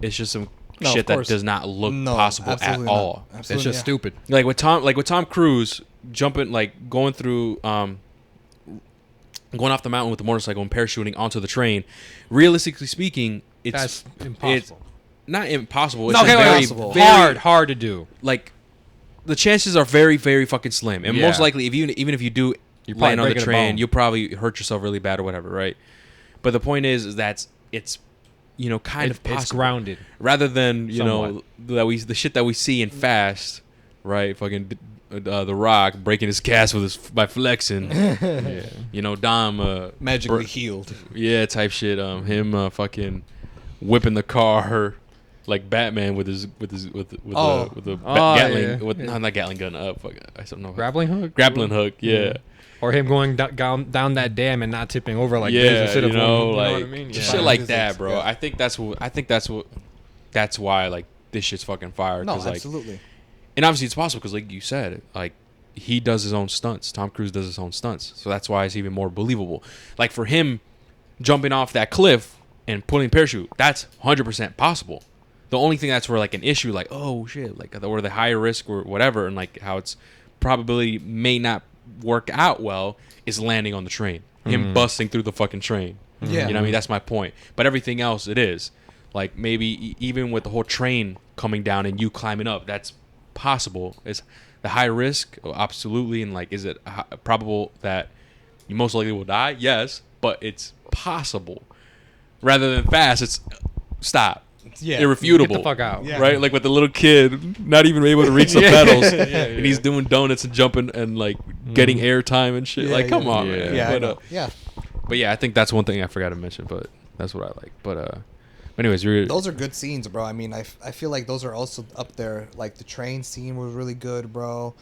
it's just some No, shit of that course. does not look No, possible at absolutely not. all. It's Absolutely, just yeah. stupid. Like with Tom Cruise jumping, like going through, going off the mountain with the motorcycle and parachuting onto the train. Realistically speaking, That's it's impossible. not impossible. It's No, just okay, very, impossible. very hard to do. like the chances are very, very fucking slim. And most Yeah. likely, even if you do You're land probably on the breaking a train, bone. you'll probably hurt yourself really bad or whatever, right? But the point is that it's kind of possible. It's grounded. Rather than Somewhat. the shit that we see in Fast, right? Fucking The Rock breaking his cast by flexing. Yeah. Dom Magically healed. type shit. Him fucking whipping the car like Batman with the Gatling yeah. with not Gatling gun up. Fuck, I don't know. Grappling hook? Grappling hook. Yeah. Or him going down that dam and not tipping over like this Yeah. instead of Like what I mean? just Yeah. shit like Physics, that, bro. yeah. I think that's why like this shit's fucking fire. No, 'cause, like, absolutely. and obviously it's possible because like you said, like he does his own stunts. Tom Cruise does his own stunts, so that's why it's even more believable. Like for him jumping off that cliff and pulling parachute, that's 100% possible. The only thing that's where like an issue, like oh shit, like or the higher risk or whatever, and like how it's probability may not work out well is landing on the train, him busting through the fucking train. Yeah. You know what I mean? That's my point. But everything else, it is. Like, maybe even with the whole train coming down and you climbing up, that's possible. It's the high risk, absolutely. And, like, is it probable that you most likely will die? Yes. But it's possible. Rather than Fast, it's stop. Yeah. irrefutable. Get the fuck out. Yeah. Right? Like with the little kid not even able to reach the pedals, and he's doing donuts and jumping and like getting airtime and shit. Yeah, like, come yeah. on, Yeah. man. Yeah, I But, know. Yeah. but yeah, I think that's one thing I forgot to mention. But that's what I like. But anyways, Those are good scenes, bro. I mean, I feel like those are also up there. Like the train scene was really good, bro.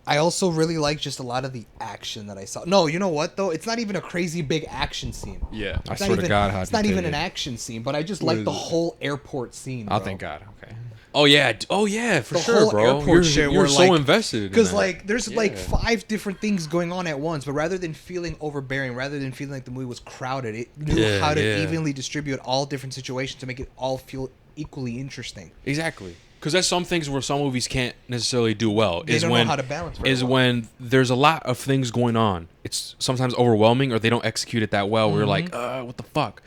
I also really like just a lot of the action that I saw. No, you know what though? It's not even a crazy big action scene. yeah. I It's swear not to even, God, how'd it's you not take even it? an action scene, but I just What like is the it? whole airport scene. Oh, bro. thank God. Okay. Oh yeah. Oh yeah. For The sure, whole bro. airport You're, shit you're where, so like- invested. in Because that. like there's like Yeah. 5 different things going on at once, but rather than feeling overbearing, rather than feeling like the movie was crowded, it knew Yeah, how to yeah. evenly distribute all different situations to make it all feel equally interesting. Exactly. Because there's some things where some movies can't necessarily do well. They don't know how to balance very well. When there's a lot of things going on. It's sometimes overwhelming, or they don't execute it that well. We're like, what the fuck?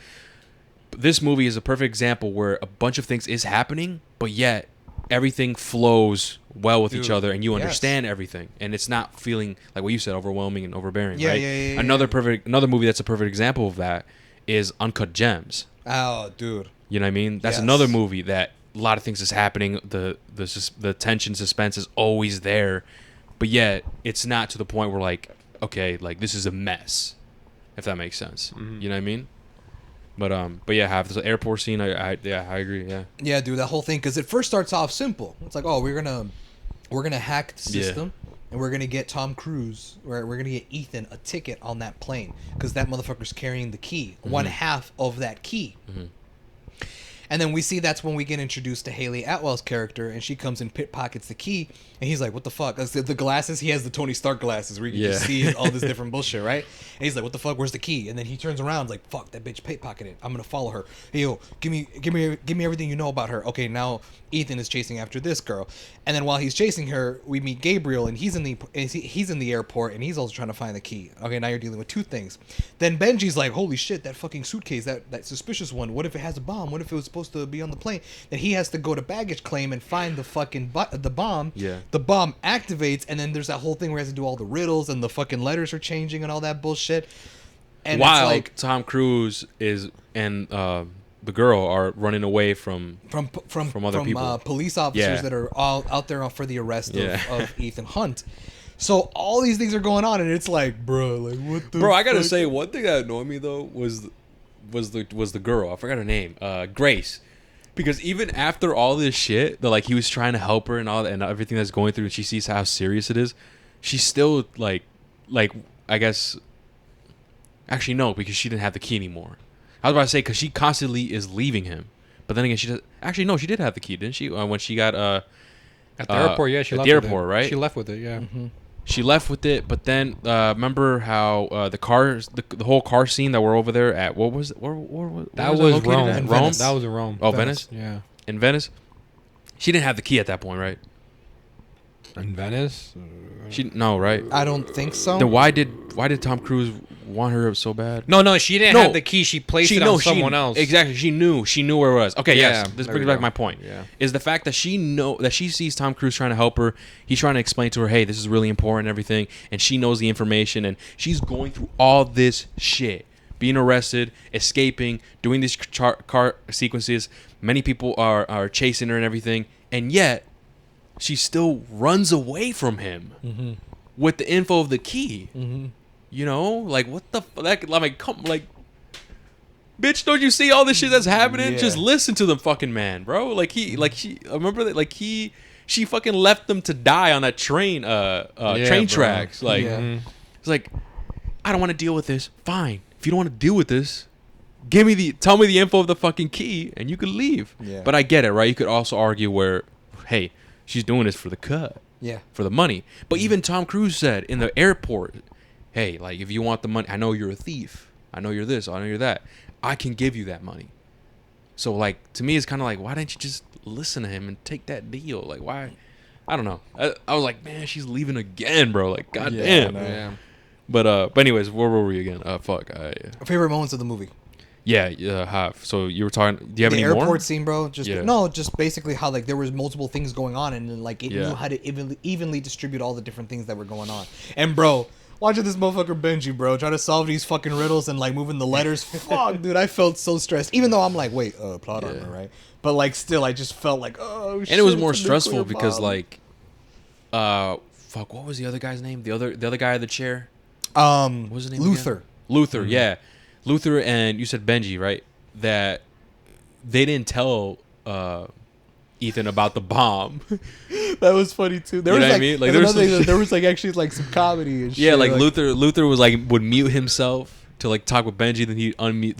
But this movie is a perfect example where a bunch of things is happening, but yet everything flows well with each Dude, other, and you yes. understand everything, and it's not feeling like what you said, overwhelming and overbearing. Yeah, right? yeah, Another movie that's a perfect example of that is Uncut Gems. Oh, dude. You know what I mean? That's Yes. another movie that a lot of things is happening. The tension, suspense is always there, but yet it's not to the point where like, okay, like this is a mess, if that makes sense. You know what I mean? But yeah, have the airport scene. I agree. Yeah. Yeah, dude, that whole thing, because it first starts off simple. It's like, oh, we're gonna hack the Yeah. system, and we're gonna get Tom Cruise, or we're gonna get Ethan a ticket on that plane, because that motherfucker's carrying the key, one half of that key. And then we see that's when we get introduced to Haley Atwell's character, and she comes and pickpockets the key, and he's like, what the fuck? The glasses, he has the Tony Stark glasses where you can just Yeah. see all this different bullshit, right? And he's like, what the fuck, where's the key? And then he turns around, like, fuck, that bitch pickpocketed. I'm gonna follow her. Hey, yo, give me everything you know about her. Okay, now Ethan is chasing after this girl. And then while he's chasing her, we meet Gabriel, and he's in the airport, and he's also trying to find the key. Okay, now you're dealing with 2 things. Then Benji's like, holy shit, that fucking suitcase, that suspicious one, what if it has a bomb? What if it was supposed to be on the plane? Then he has to go to baggage claim and find the fucking the bomb. Yeah. The bomb activates, and then there's that whole thing where he has to do all the riddles, and the fucking letters are changing and all that bullshit. And While it's like Tom Cruise and the girl are running away from from other people. Police officers Yeah. that are all out there for the arrest Yeah. of Ethan Hunt. So all these things are going on, and it's like, bro, like what the? Bro, I gotta fuck? say, one thing that annoyed me though was the girl. I forgot her name. Grace. Because even after all this shit, that like he was trying to help her and all and everything that's going through, and she sees how serious it is, she's still like I guess. Actually, no, because she didn't have the key anymore. I was about to say because she constantly is leaving him, but then again, she does. Actually, no, she did have the key, didn't she? When she got At the airport, yeah, she at left the with airport, it. right? She left with it, yeah. She left with it, but then remember how the cars, the whole car scene that we're over there at, what was it? Where That was it was located Rome. at? In Rome? Venice. That was in Rome. Oh, Venice? Yeah. In Venice? She didn't have the key at that point, right? In Venice? No, right? I don't think so. Then why did Tom Cruise want her so bad? No, she didn't No. have the key. She placed it on someone else. Exactly. She knew where it was. Okay, Yeah, yes. This there brings we back go. my point. Yeah. Is the fact that she sees Tom Cruise trying to help her. He's trying to explain to her, hey, this is really important and everything, and she knows the information, and she's going through all this shit. Being arrested, escaping, doing these car sequences. Many people are chasing her and everything, and yet she still runs away from him with the info of the key. You know, like what the fuck? Like, come, like, bitch, don't you see all this shit that's happening? Yeah. Just listen to the fucking man, bro. Like she, I remember that, like she fucking left them to die on that train, train bro. tracks. Like, Yeah. it's like, I don't want to deal with this. Fine, if you don't want to deal with this, tell me the info of the fucking key, and you could leave. Yeah. But I get it, right? You could also argue where, hey, she's doing this for the cut, Yeah. for the money. But even Tom Cruise said in the airport, hey, like if you want the money, I know you're a thief. I know you're this. I know you're that. I can give you that money. So like to me, it's kind of like, why didn't you just listen to him and take that deal? Like why? I don't know. I was like, man, she's leaving again, bro. Like goddamn. I know. Yeah. But anyways, where were we again? Fuck. Favorite moments of the movie. Yeah, have. So you were talking. Do you have The any airport more? scene, bro. Just Yeah. no, just basically how like there was multiple things going on, and like it Yeah. knew how to evenly distribute all the different things that were going on. And bro, watching this motherfucker Benji, bro, try to solve these fucking riddles and like moving the letters. Fuck, dude, I felt so stressed. Even though I'm like, wait, plot armor, right? But like, still, I just felt like, oh shit. And it was more it's a stressful nuclear because bomb. like, fuck, what was the other guy's name? The other guy in the chair. What was his name Luther. again? Luther, yeah, Luther, and you said Benji, right? That they didn't tell Ethan about the bomb. That was funny too. There You was know what I like, mean? Like, there there was was there was like actually like some comedy and shit. Yeah, like Luther was like would mute himself to like talk with Benji, then he'd unmute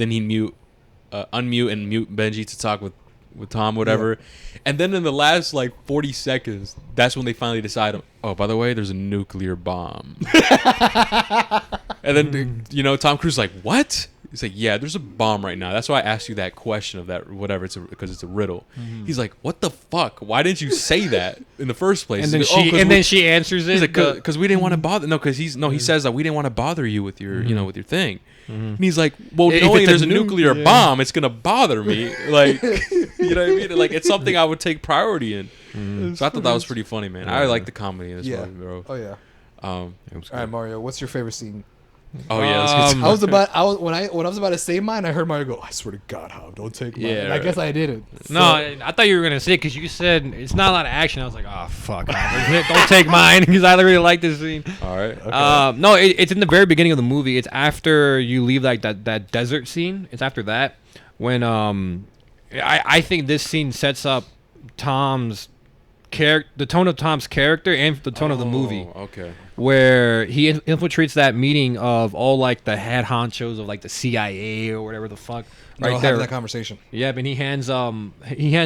and mute Benji to talk with Tom, whatever. And then in the last like 40 seconds, that's when they finally decide, oh, by the way, there's a nuclear bomb. And then Tom Cruise is like, what? He's like, yeah, there's a bomb right now. That's why I asked you that question of that whatever. Because it's a riddle. He's like, what the fuck? Why didn't you say that in the first place? And then He's like, then she answers it. He's like, because we didn't want to bother. No, because he says that we didn't want to bother you with your with your thing. And he's like, well, If knowing it's a there's a nuclear yeah. bomb, it's gonna bother me. Like, you know what I mean? Like, it's something I would take priority in. So I thought that was pretty funny, man. I like the comedy in this one, bro. Oh yeah. All All right, Mario, what's your favorite scene? Oh yeah, let's get to When I was about to say mine, I heard Mario go, I swear to God, Hob, don't take mine. Yeah, And I guess I didn't. No, I thought you were gonna say it because you said it's not a lot of action. I was like, oh fuck, don't take mine because I really like this scene. All right. No, it's in the very beginning of the movie. It's after you leave like that desert scene. It's after that when I think this scene sets up Tom's the tone of Tom's character and the tone of the movie. Okay. Where he infiltrates that meeting of all like the head honchos of like the CIA or whatever the fuck. Right Right there. there. That conversation. Yeah, but he hands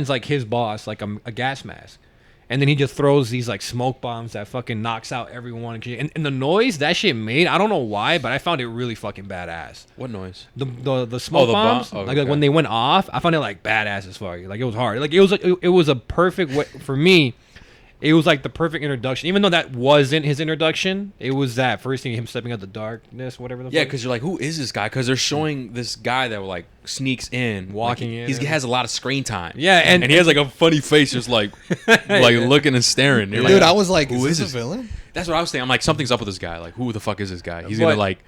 like his boss like a gas mask. And then he just throws these like smoke bombs that fucking knocks out everyone. And the noise that shit made, I don't know why, but I found it really fucking badass. What noise? The smoke the bomb? bombs, Oh, like okay. when they went off, I found it like badass as fuck. Like it was hard. Like it was a perfect way for me. It was like the perfect introduction. Even though that wasn't his introduction, it was that first thing, him stepping out the darkness, whatever the Yeah, fuck. because you're like, who is this guy? Because they're showing this guy that like sneaks in, Walking like, in. He has a lot of screen time. Yeah, and he has like a funny face, just like looking and staring. You're Dude, like, I was like, who is is this a villain? That's what I was thinking. I'm like, something's up with this guy. Like, who the fuck is this guy? He's But- gonna like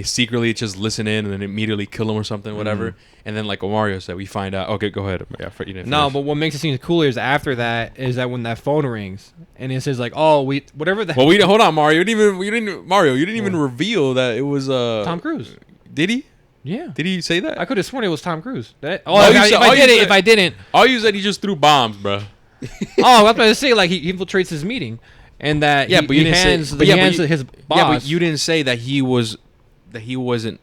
secretly just listen in and then immediately kill him or something, whatever. And then like Mario said, we find out. Okay, go ahead. Yeah, you didn't No, finish. but what makes it seem cooler is after that is that when that phone rings and it says like, oh, whatever the Well, we hold on, Mario. You didn't even reveal that it was Tom Cruise. Did he? Yeah. Did he say that? I could have sworn it was Tom Cruise. If you said- I didn't. All you said he just threw bombs, bro. Oh, I was about to say like he infiltrates his meeting, and that Yeah, he, but you he didn't say- hands, but he yeah, but hands you- his boss. Yeah, but you didn't say that he wasn't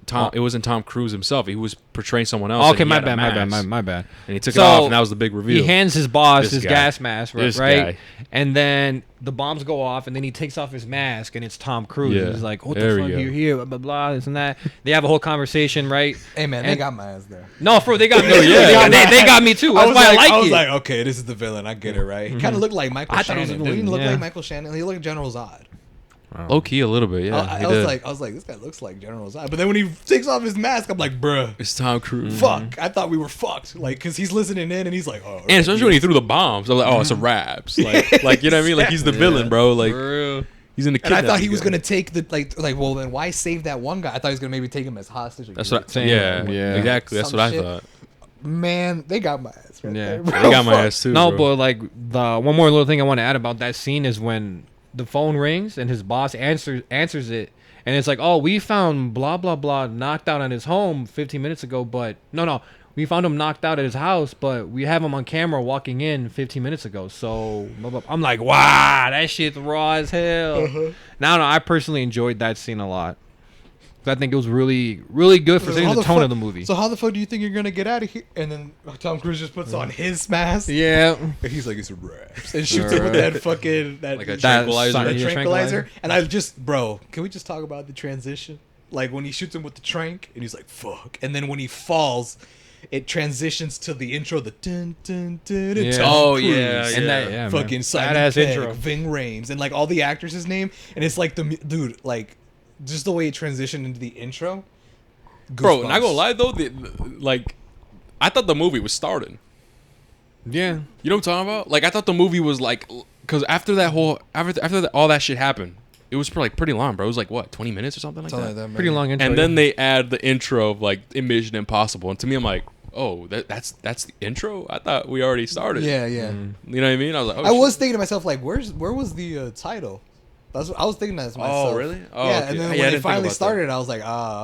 Tom. It wasn't Tom Cruise himself. He was portraying someone else. Okay, and he my had a bad, mask. my bad. And he took it So, off, and that was the big reveal. He hands his boss This his guy. gas mask, This right? guy. And then the bombs go off, and then he takes off his mask, and it's Tom Cruise. Yeah. And he's like, "What There the we fuck? go. You're here, blah blah blah, this and that." They have a whole conversation, right? Hey man, they And- got my ass there. No, for they got me. Oh, too. yeah. They got me too. That's why I like I was it. like, okay, this is the villain. I get it, right? He kind of looked like Michael I thought it was Shannon. a Didn't he look villain, like yeah. Michael Shannon? He looked like General Zod. Low key a little bit, yeah. I was like, this guy looks like General Zod. But then when he takes off his mask, I'm like, bruh, it's Tom Cruise. fuck. I thought we were fucked. Like, cause he's listening in and he's like, oh. And especially when he threw the bombs, I was like, oh, it's a raps. Like you know what I mean? Like he's the villain, bro. Like For real. he's in the. And I thought he kidnapping was gang. gonna take the like. Well, then why save that one guy? I thought he was gonna maybe take him as hostage. That's what. Same. Yeah, Yeah. exactly. That's Some what I shit. thought. Man, they got my ass. Right Yeah. there, They bro. They got my Fuck. ass too. No, bro. but like the one more little thing I want to add about that scene is when the phone rings and his boss answers it, and it's like, oh, we found blah blah blah knocked out on his home 15 minutes ago, but no, we found him knocked out at his house, but we have him on camera walking in 15 minutes ago. So blah, blah. I'm like, wow, that shit's raw as hell. Now, I personally enjoyed that scene a lot. I think it was really, really good for So setting how the tone fuck- of the movie. So how the fuck do you think you're gonna get out of here? And then Tom Cruise just puts on his mask. yeah. And he's like, it's a raps. And shoots him with that fucking that Like a That tranquilizer. sign- that yeah, tranquilizer. And I just, bro, can we just talk about the transition? Like when he shoots him with the trank, and he's like, "Fuck!" And then when he falls, it transitions to the intro, the dun dun dun. dun Yeah. Tom Oh, Cruise. yeah, And that, yeah, Fucking man. Simon Badass Pegg, intro. Ving Rhames, and like all the actors' name, and it's like dude, like just the way it transitioned into the intro. Bro, Goosebumps. not gonna lie though, like I thought the movie was starting. Yeah. You know what I'm talking about? Like I thought the movie was like, because after that whole after that, all that shit happened, it was pretty long, bro. It was like what, 20 minutes or something like that. Pretty long intro. And then they add the intro of like Mission Impossible, and to me, I'm like, oh, that's the intro. I thought we already started. Yeah. You know what I mean? I was like, oh, I was shit. thinking to myself like, where was the title? That's what I was thinking that to myself. Oh, really? Oh, yeah. okay. And then Yeah, I when didn't they think finally about started, I was like,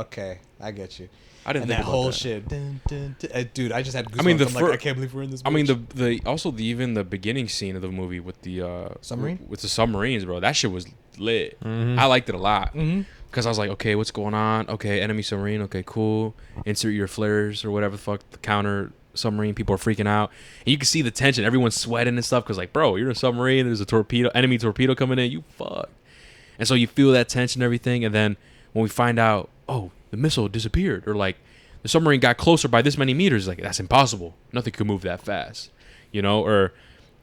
okay, I get you. I didn't And think that about whole that. shit, dude, I just had goosebumps. I mean, I'm like, I can't believe we're in this. I mean, bitch. even the beginning scene of the movie with the Submarine? with the submarines, bro. That shit was lit. I liked it a lot because I was like, okay, what's going on? Okay, enemy submarine. Okay, cool. Insert your flares or whatever the fuck. The counter submarine. People are freaking out, and you can see the tension. Everyone's sweating and stuff because, like, bro, you're in a submarine. There's a enemy torpedo coming in. You fuck. And so you feel that tension and everything, and then when we find out, oh, the missile disappeared, or like the submarine got closer by this many meters, like that's impossible. Nothing could move that fast, you know. Or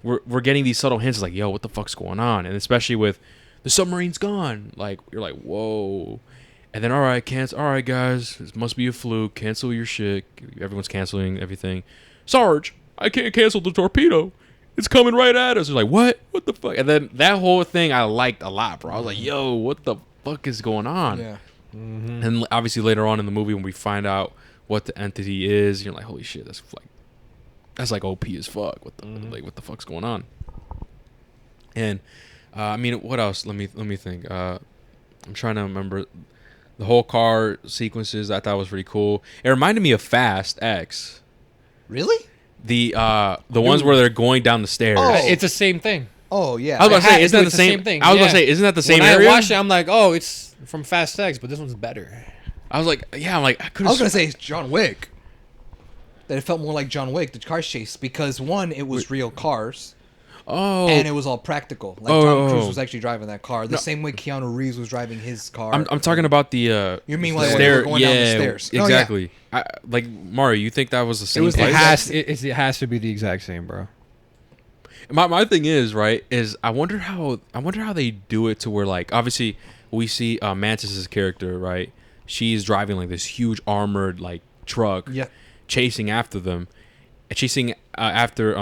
we're getting these subtle hints like, yo, what the fuck's going on? And especially with the submarine's gone, like you're like, whoa. And then all right, guys, this must be a fluke. Cancel your shit. Everyone's canceling everything. Sarge, I can't cancel the torpedo. It's coming right at us. They're like, what? What the fuck? And then that whole thing I liked a lot, bro. I was like, yo, what the fuck is going on? Yeah. And obviously later on in the movie when we find out what the entity is, you're like, holy shit, that's like OP as fuck. What the fuck's going on? And I mean, what else? Let me think. I'm trying to remember the whole car sequences. I thought was pretty cool. It reminded me of Fast X. Really? The ones where they're going down the stairs. Oh. It's the same thing. Oh yeah. I was about to say, isn't that the it's same thing? I was about to Yeah. say, isn't that the same when area? I watched it, I'm like, oh, it's from Fast X, but this one's better. I was like, yeah, I'm like, I was gonna say it's John Wick. That it felt more like John Wick, the car chase, because one, it was real cars, and it was all practical. Like Tom Cruise was actually driving that car, the same way Keanu Reeves was driving his car. I'm talking about the. You mean the like when they were going down the stairs? Exactly. Like Mario, you think that was the same? It place? it has to be the exact same, bro. My thing is right is I wonder how they do it to where like obviously we see Mantis's character, right? She's driving like this huge armored like truck, chasing after them, chasing after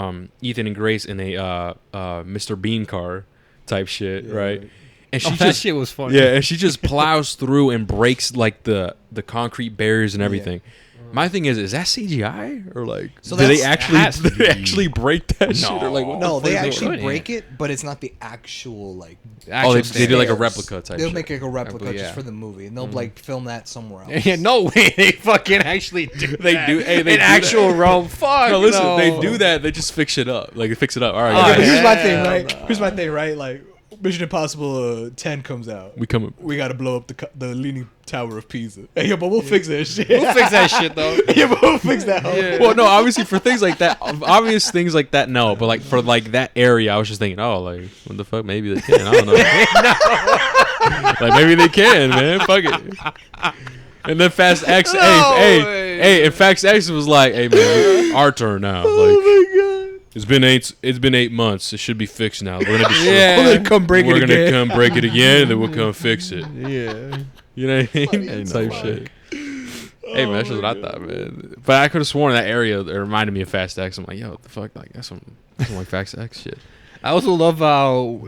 Ethan and Grace in a Mr. Bean car type shit, right? And she that shit was funny. Yeah, and she just plows through and breaks like the concrete barriers and everything. My thing is that CGI or like So do they that's- actually break that shit or like what No, the they fuck is actually going on? break it, but it's not the actual like. Oh, they did like a stairs. replica type. They'll shit. make like a replica believe, just yeah. for the movie, and they'll like film that somewhere else. Yeah, no way they fucking actually do They that. do- hey, they in do actual that. Rome. Fuck No, listen, no. they do that. They just fix it up. Like they fix it up. All right, Oh, guys. yeah. Here's my thing, right? no. Here's my thing, right? Like Mission Impossible 10 comes out. we come. We gotta blow up the Leaning Tower of Pisa. Hey, yeah, but we'll fix that shit. We'll fix that shit though. Yeah, but we'll fix that. Yeah. Well, no, obviously for things like that, obvious things like that, no. But like for like that area, I was just thinking, oh, like what the fuck? Maybe they can. I don't know. Like maybe they can, man. Fuck it. And then Fast X, hey, and Fast X was like, hey man, our turn now. Like, Oh my god. It's been 8 months. It should be fixed now. We're gonna be Yeah. We're gonna come break We're it gonna again. come break it again, and then we'll come fix it. Yeah. You know what I mean? Funny as Type fuck. shit. Hey man, that's just what I thought, man. But I could have sworn that area it reminded me of Fast X. I'm like, yo, what the fuck? Like that's some like Fast X shit. I also love how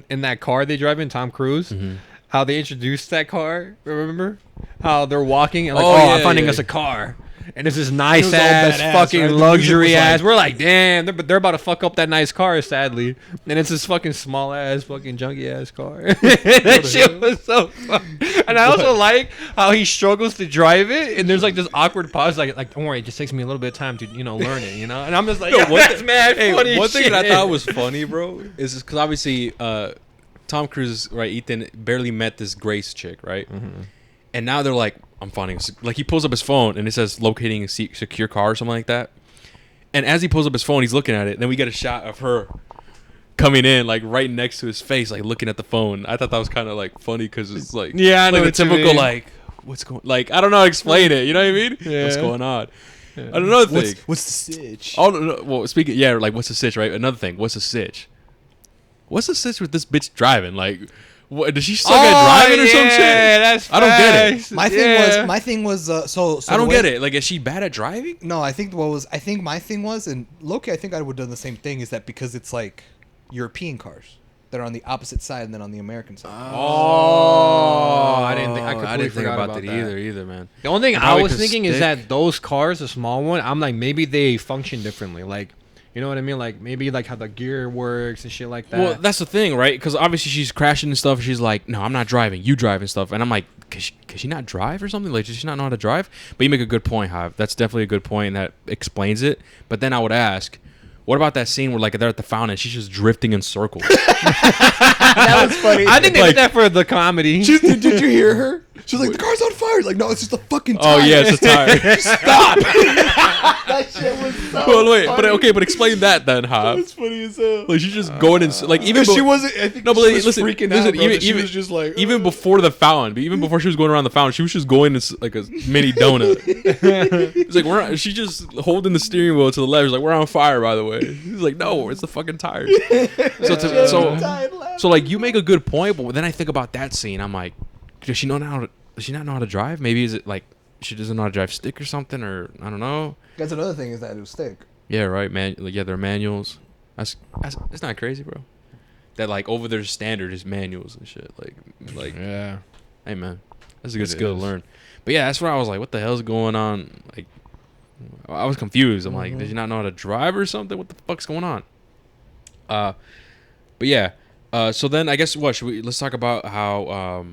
in that car they drive in, Tom Cruise, Mm-hmm. how they introduced that car. Remember how they're walking and like, Oh, I'm yeah, finding yeah. us a car. And it's this nice was all ass, badass, fucking right? The music luxury was ass. like- We're like, damn, they're about to fuck up that nice car, sadly. And it's this fucking small ass, fucking junky ass car. That shit was so fun. And I also like how he struggles to drive it, and there's like this awkward pause, like don't worry, it just takes me a little bit of time to learn it, And I'm just like, that's mad funny. One thing shit. that I thought was funny, bro, is because obviously Tom Cruise, right? Ethan barely met this Grace chick, right? Mm-hmm. And now they're like, I'm finding like he pulls up his phone and it says locating a secure car or something like that. And as he pulls up his phone, he's looking at it. Then we get a shot of her coming in, like right next to his face, like looking at the phone. I thought that was kind of like funny because it's like, Yeah, I know like the what you typical mean. like, what's going, like I don't know how to explain it. You know what I mean? Yeah. What's going on? Another thing. What's the sitch? Oh no! Well, speaking, yeah, like what's the sitch, right? Another thing, what's the sitch? What's the sitch with this bitch driving? Like, what, does she suck at driving or some shit? That's I don't get it. facts. My thing was so I don't the way- get it. Like, is she bad at driving? No, I think my thing was, and Loki, I think I would have done the same thing, is that because it's like European cars. that are on the opposite side and then on the American side. Oh, I didn't. I I completely didn't think forgot about that either, man. The only thing And I probably was 'cause thinking is stick- that those cars, the small one, I'm like maybe they function differently. Like, you know what I mean? Like maybe like how the gear works and shit like that. Well, that's the thing, right? Because obviously she's crashing and stuff. She's like, "No, I'm not driving. You drive and stuff." And I'm like, "Could she not drive or something? Like, does she not know how to drive?" But you make a good point, Hive. That's definitely a good point, and that explains it. But then I would ask, what about that scene where like they're at the fountain, she's just drifting in circles? That was funny. I think they Like- did that for the comedy. Did you hear her? She's like, the car's on fire. Like, no, it's just a fucking tire. Oh yeah, it's a tire. Stop. That shit was so Well, wait, funny. but okay, but explain that then, Hive. It's funny as hell. Like she's just going in, like even Because she be- wasn't. I think No, but she was listen, freaking listen, out. Bro, even- that she even- was just like, even before the fountain, but even before she was going around the fountain, she was just going in like a mini donut. It's like she's just holding the steering wheel to the left. She's like, "We're on fire, by the way." He's like, "No, it's the fucking tires." So like you make a good point, but then I think about that scene. I'm like, does she not know how to drive? Maybe is it like she doesn't know how to drive stick or something, or I don't know. That's another thing is that it was stick. Yeah, right, man. Like, yeah, they're manuals. That's it's not crazy, bro. That like over their standard is manuals and shit. Like, Yeah. hey man, that's a good It skill is. to learn. But yeah, that's where I was like, what the hell's going on? Like, I was confused. I'm like, did you not know how to drive or something? What the fuck's going on? But yeah. So then I guess let's talk about how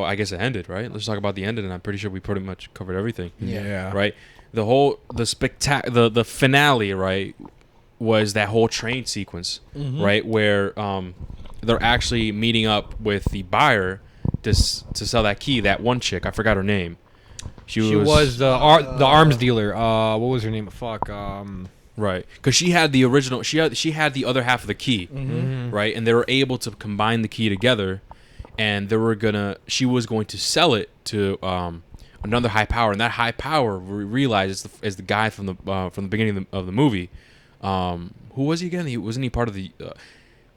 I guess it ended, right? Let's talk about the ending, and I'm pretty sure we pretty much covered everything. Yeah. Right? The finale, right, was that whole train sequence, right, where they're actually meeting up with the buyer to sell that key. That one chick, I forgot her name. She was the arms dealer. What was her name? Fuck. Right, because she had the original. She had the other half of the key, right, and they were able to combine the key together, and she was going to sell it to another high power, and that high power we realized is the guy from the beginning of the movie. Who was he again? Wasn't he part of the?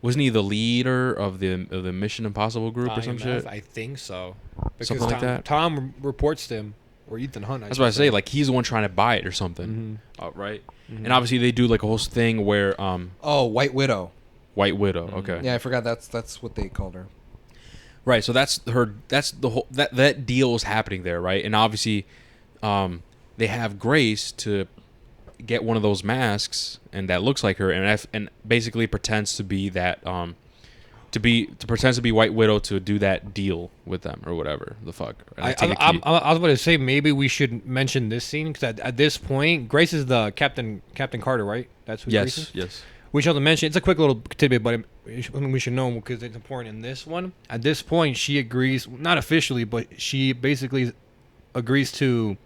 Wasn't he the leader of the Mission Impossible group or some shit? I think so. Something like that? Tom reports to him, or Ethan Hunt. That's what I say. Like he's the one trying to buy it or something, right? And obviously they do like a whole thing where Oh, White Widow. White Widow. Okay. Yeah, I forgot. That's what they called her. Right, so that's the whole that deal is happening there, right? And obviously, they have Grace to get one of those masks, and that looks like her, and basically pretends to be that pretends to be White Widow to do that deal with them or whatever the fuck. And I take a key. was about to say maybe we should mention this scene because at this point, Grace is the Captain Carter, right? That's who Grace is? Yes. We should also mention it's a quick little tidbit, but we should know because it's important in this one. At this point, she agrees, not officially, but she basically agrees to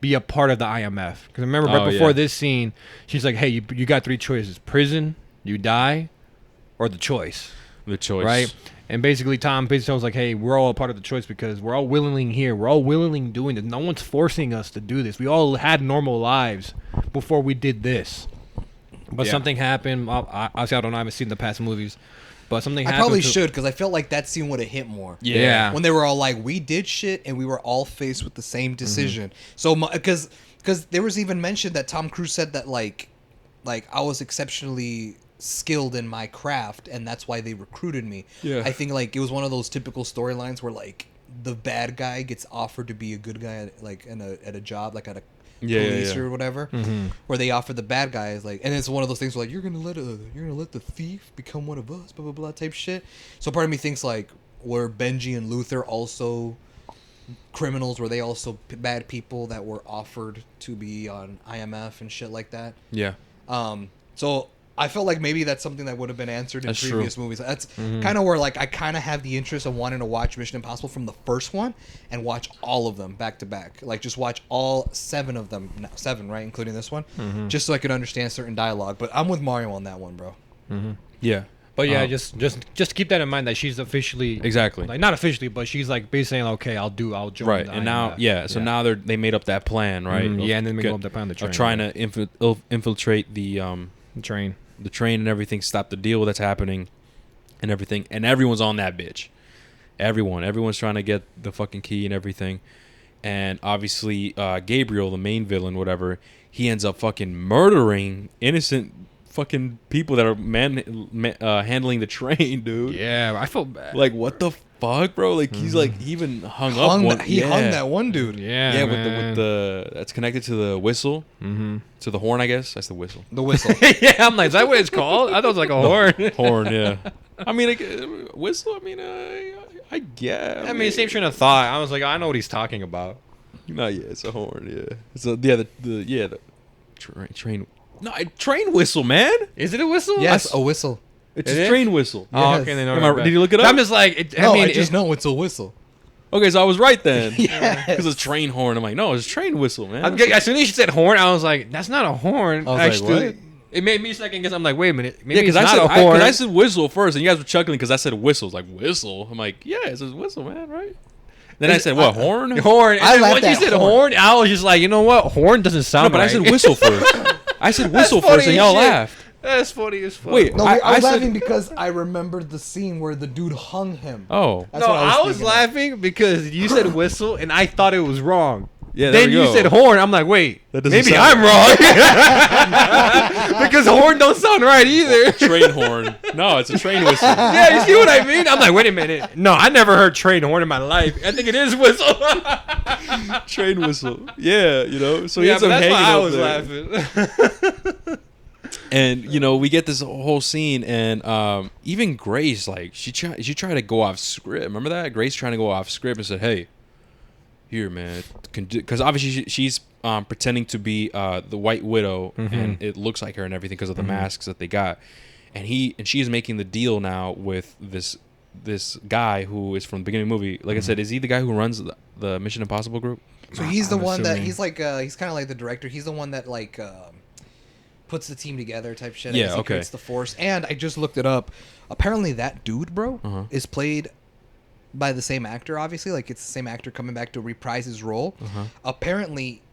be a part of the IMF. Because remember, right before this scene, she's like, "Hey, you got three choices: prison, you die, or the choice." The choice, Right? And basically, Tom basically was like, "Hey, we're all a part of the choice because we're all willingly here. We're all willingly doing this. No one's forcing us to do this. We all had normal lives before we did this." But something happened. Obviously, I don't know. I haven't seen the past movies. But something happened. I probably should because I felt like that scene would have hit more. Yeah. When they were all like, we did shit and we were all faced with the same decision. So, because there was even mention that Tom Cruise said that like I was exceptionally skilled in my craft and that's why they recruited me. Yeah. I think like it was one of those typical storylines where like the bad guy gets offered to be a good guy at a job, like at a police or whatever, where they offer the bad guys like, and it's one of those things where like you're gonna let the thief become one of us, blah blah blah type shit. So part of me thinks like, were Benji and Luther also criminals? Were they also bad people that were offered to be on IMF and shit like that? Yeah. So I felt like maybe that's something that would have been answered in That's previous movies. That's kind of where like I kind of have the interest of wanting to watch Mission Impossible from the first one and watch all of them back to back. Like just watch all 7 of them, no, 7, right, including this one, just so I could understand certain dialogue. But I'm with Mario on that one, bro. Yeah. But yeah, just keep that in mind that she's officially Exactly. like not officially, but she's like basically saying, okay, I'll join. Right, the and now, IMF. so now they made up that plan, right? Mhm, of yeah, and then they get- go up the plan to of trying to infiltrate the train. and everything, stop the deal that's happening, and everything, and everyone's on that bitch. Everyone's trying to get the fucking key and everything, and obviously Gabriel, the main villain, whatever, he ends up fucking murdering innocent fucking people that are handling the train, dude. Yeah, I felt bad. Like, what the fuck, bro? Like, he's like, he even hung up one. He hung that one dude. Yeah, Yeah, man. with the that's connected to the whistle, to the horn, I guess. That's the whistle. The whistle. Yeah, I'm like, is that what it's called? I thought it was like a horn. Horn, yeah. I mean, like, whistle. I mean, I guess. I mean, same train of thought. I was like, I know what he's talking about. No, yeah, it's a horn. Yeah, it's the train. No, train whistle, man. Is it a whistle? Yes, a whistle. It's Is a it? train whistle. Oh, Yes. okay. Then Did you look it up? I'm just like, No, I mean, I just know it's a whistle. Okay, so I was right then. Yes. Because it's train horn. I'm like, no, it's a train whistle, man. as soon as she said horn, I was like, that's not a horn. I was like, Actually, what? it made me second guess. I'm like, wait a minute, Yeah, maybe because it's I not said a horn. I said whistle first, and you guys were chuckling because I said whistle. It's like whistle. I'm like, yeah, it's a whistle, man, right? Then I said, what, horn? Horn. And I then laughed once you at said horn. horn, I was just like, you know what? Horn doesn't sound No, but right. I said whistle first. I said whistle funny first, and as y'all shit. laughed. That's funny as fuck. Wait, No, I I was said- laughing because I remembered the scene where the dude hung him. Oh, That's no, what I was thinking of. laughing because you said whistle, and I thought it was wrong. yeah. There Then we you go. said horn. I'm like, wait, That doesn't maybe sound I'm wrong because horn don't sound right either. train horn. No, it's a train whistle. Yeah, you see what I mean? I'm like, wait a minute. No, I never heard train horn in my life. I think it is whistle. Train whistle. Yeah, you know. So he Yeah, ends but up that's hanging why I up was there. laughing. And you know, we get this whole scene, and even Grace, like she tried to go off script. Remember that Grace trying to go off script and said, "Hey, here, man," because obviously she's pretending to be the White Widow, and it looks like her and everything because of the masks that they got. And she is making the deal now with this guy who is from the beginning of the movie. Like I said, is he the guy who runs the Mission Impossible group? So he's the I'm one that assuming. he's like he's kind of like the director. He's the one that like puts the team together type shit. Yeah, I guess he okay. creates the force. And I just looked it up. Apparently, that dude, bro, Uh-huh. is played by the same actor. Obviously, like it's the same actor coming back to reprise his role. Uh-huh. Apparently,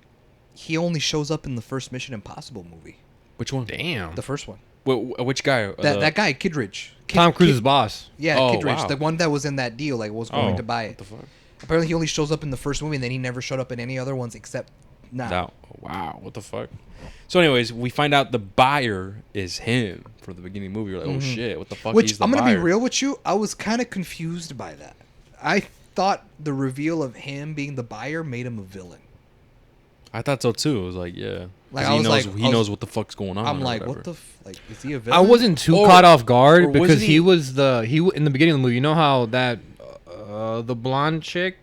he only shows up in the first Mission Impossible movie, Which one? Damn. the first one. Which guy? That guy, Kidridge. Tom Cruise's boss. Yeah, Oh, Kidridge, wow. the one that was in that deal, like was going to buy What it. the fuck? Apparently, he only shows up in the first movie, and then he never showed up in any other ones except now. That, wow, what the fuck? So, anyways, we find out the buyer is him from the beginning of the movie. We're like, oh shit, what the fuck? Which He's the I'm gonna buyer. be real with you, I was kind of confused by that. I thought the reveal of him being the buyer made him a villain. I thought so too. It was like, yeah, Like, 'Cause I he was knows like- he I was- knows what the fuck's going on. I'm or like, whatever. what the like? Is he a villain? I wasn't too Or- caught off or guard wasn't because he- he was in the beginning of the movie. You know how that the blonde chick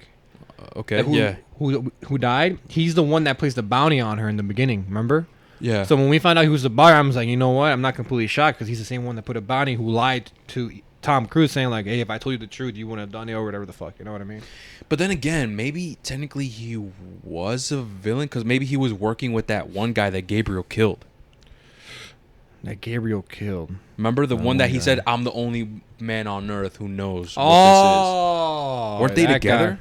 Okay, yeah, who died? He's the one that placed the bounty on her in the beginning. Remember? yeah. So when we found out he was the buyer, I was like, you know what? I'm not completely shocked because he's the same one that put a bounty who lied to Tom Cruise, saying like, hey, if I told you the truth, you wouldn't have done it or whatever the fuck. You know what I mean? But then again, maybe technically he was a villain because maybe he was working with that one guy that Gabriel killed. That Gabriel killed. Remember the one that he yeah. said, "I'm the only man on earth who knows what Oh, this is." Weren't they that together?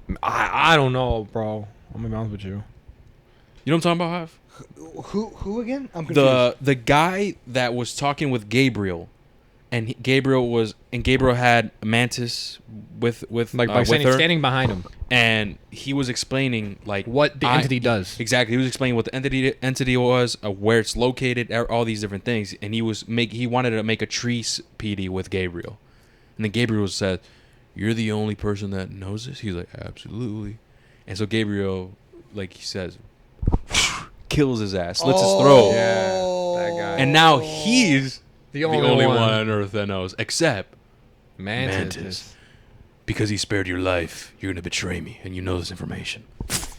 guy. I don't know, bro. I'm gonna be honest with you. You know what I'm talking about, Hav? Who again? I'm confused. The guy that was talking with Gabriel, and Gabriel had Mantis with Like by with standing, her, standing behind him, and he was explaining like what the entity does. Exactly, he was explaining what the entity was, where it's located, all these different things, and he wanted to make a treaty PD with Gabriel, and then Gabriel said, "You're the only person that knows this." He's like, "Absolutely," and so Gabriel, like he says, kills his ass, slits his throat. Yeah, that guy. And now he's The the only one on earth that knows, except Mantis. because he spared your life, you're gonna betray me, and you know this information.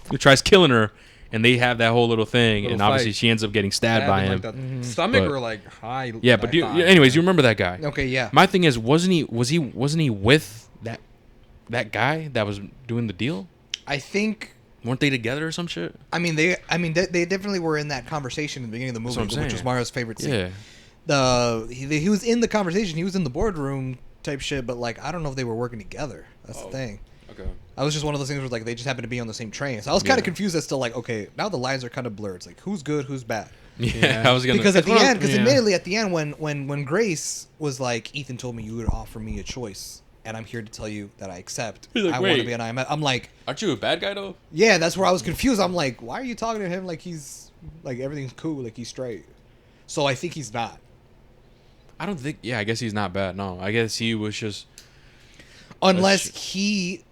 He tries killing her, and they have that whole little thing, Little and obviously fight. she ends up getting stabbed by him. Like the stomach But- or like high. Yeah, but anyways, you remember that guy? Okay, yeah. My thing is, wasn't he with that guy that was doing the deal? I think. Weren't they together or some shit? They definitely were in that conversation in the beginning of the movie, That's what I'm which was saying. Mario's favorite scene. Yeah. He was in the conversation. He was in the boardroom type shit, but like I don't know if they were working together. That's the thing. Okay. I was just one of those things where like they just happened to be on the same train. So I was kind of Yeah. confused as to like, okay, now the lines are kind of blurred. It's like who's good, who's bad. Yeah, I was gonna. Because at the Well, end, because yeah. admittedly at the end, when Grace was like, Ethan told me you would offer me a choice, and I'm here to tell you that I accept. He's like, I want to "Wait." be an IMF. I'm like, Aren't you a bad guy though? yeah, that's where I was confused. I'm like, why are you talking to him like he's like everything's cool, like he's straight? So I think he's not. I don't think. Yeah, I guess he's not bad. No, I guess he was just. Unless he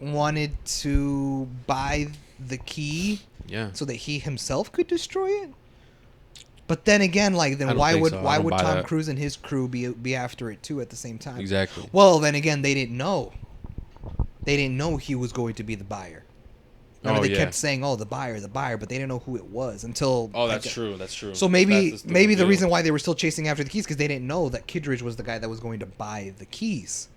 wanted to buy the key Yeah. so that he himself could destroy it. But then again, like, I then don't why think would so. I why don't would buy Tom that. Cruise and his crew be after it too at the same time? Exactly. Well, then again, they didn't know. They didn't know he was going to be the buyer. Remember, they kept saying, "Oh, the buyer," but they didn't know who it was until. Oh, that's true. That's true. So maybe That's the deal. reason why they were still chasing after the keys because they didn't know that Kittredge was the guy that was going to buy the keys.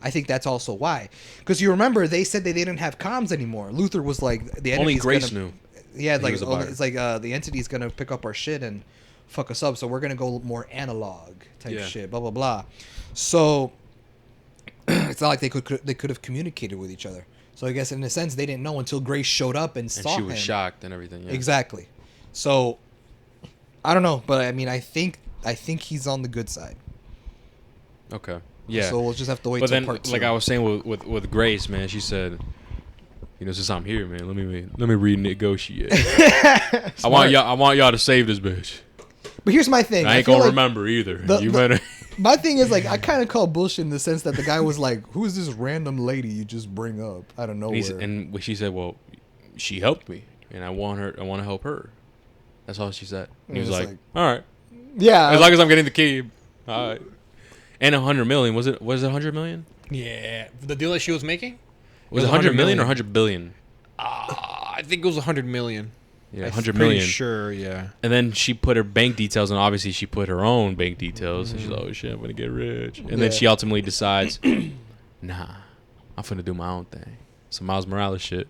I think that's also why. Because you remember they said they didn't have comms anymore. Luther was like the Only entity's Grace gonna, knew. Yeah, he like was the buyer. it's like the entity's gonna pick up our shit and fuck us up. So we're gonna go more analog type shit. Blah blah blah. So it's not like they could have communicated with each other. So I guess in a sense they didn't know until Grace showed up and saw him. And she was shocked and everything. Yeah. Exactly. So I don't know, but I mean I think he's on the good side. Okay. Yeah. So we'll just have to wait But till then, part 2. like I was saying with Grace, man, she said, since I'm here, man, let me renegotiate. I want y'all to save this bitch. But here's my thing. I ain't feel gonna like remember either. You the- better. My thing is, like, I kind of call bullshit in the sense that the guy was like, "Who is this random lady you just bring up out of nowhere?" And she said, "Well, she helped me, and I want to help her." That's all she said. And he was it's like, like- "All right, Yeah, as long as I'm getting the key, all right." And 100 million was it 100 million? Yeah, the deal that she was making. Was it 100 million or 100 billion? I think it was 100 million. Yeah, I'm 100 pretty million. Sure, yeah. And then she put her bank details, and obviously she put her own bank details. And she's like, "Oh shit, I'm gonna get rich." And then she ultimately decides, "Nah, I'm gonna do my own thing." Some Miles Morales shit.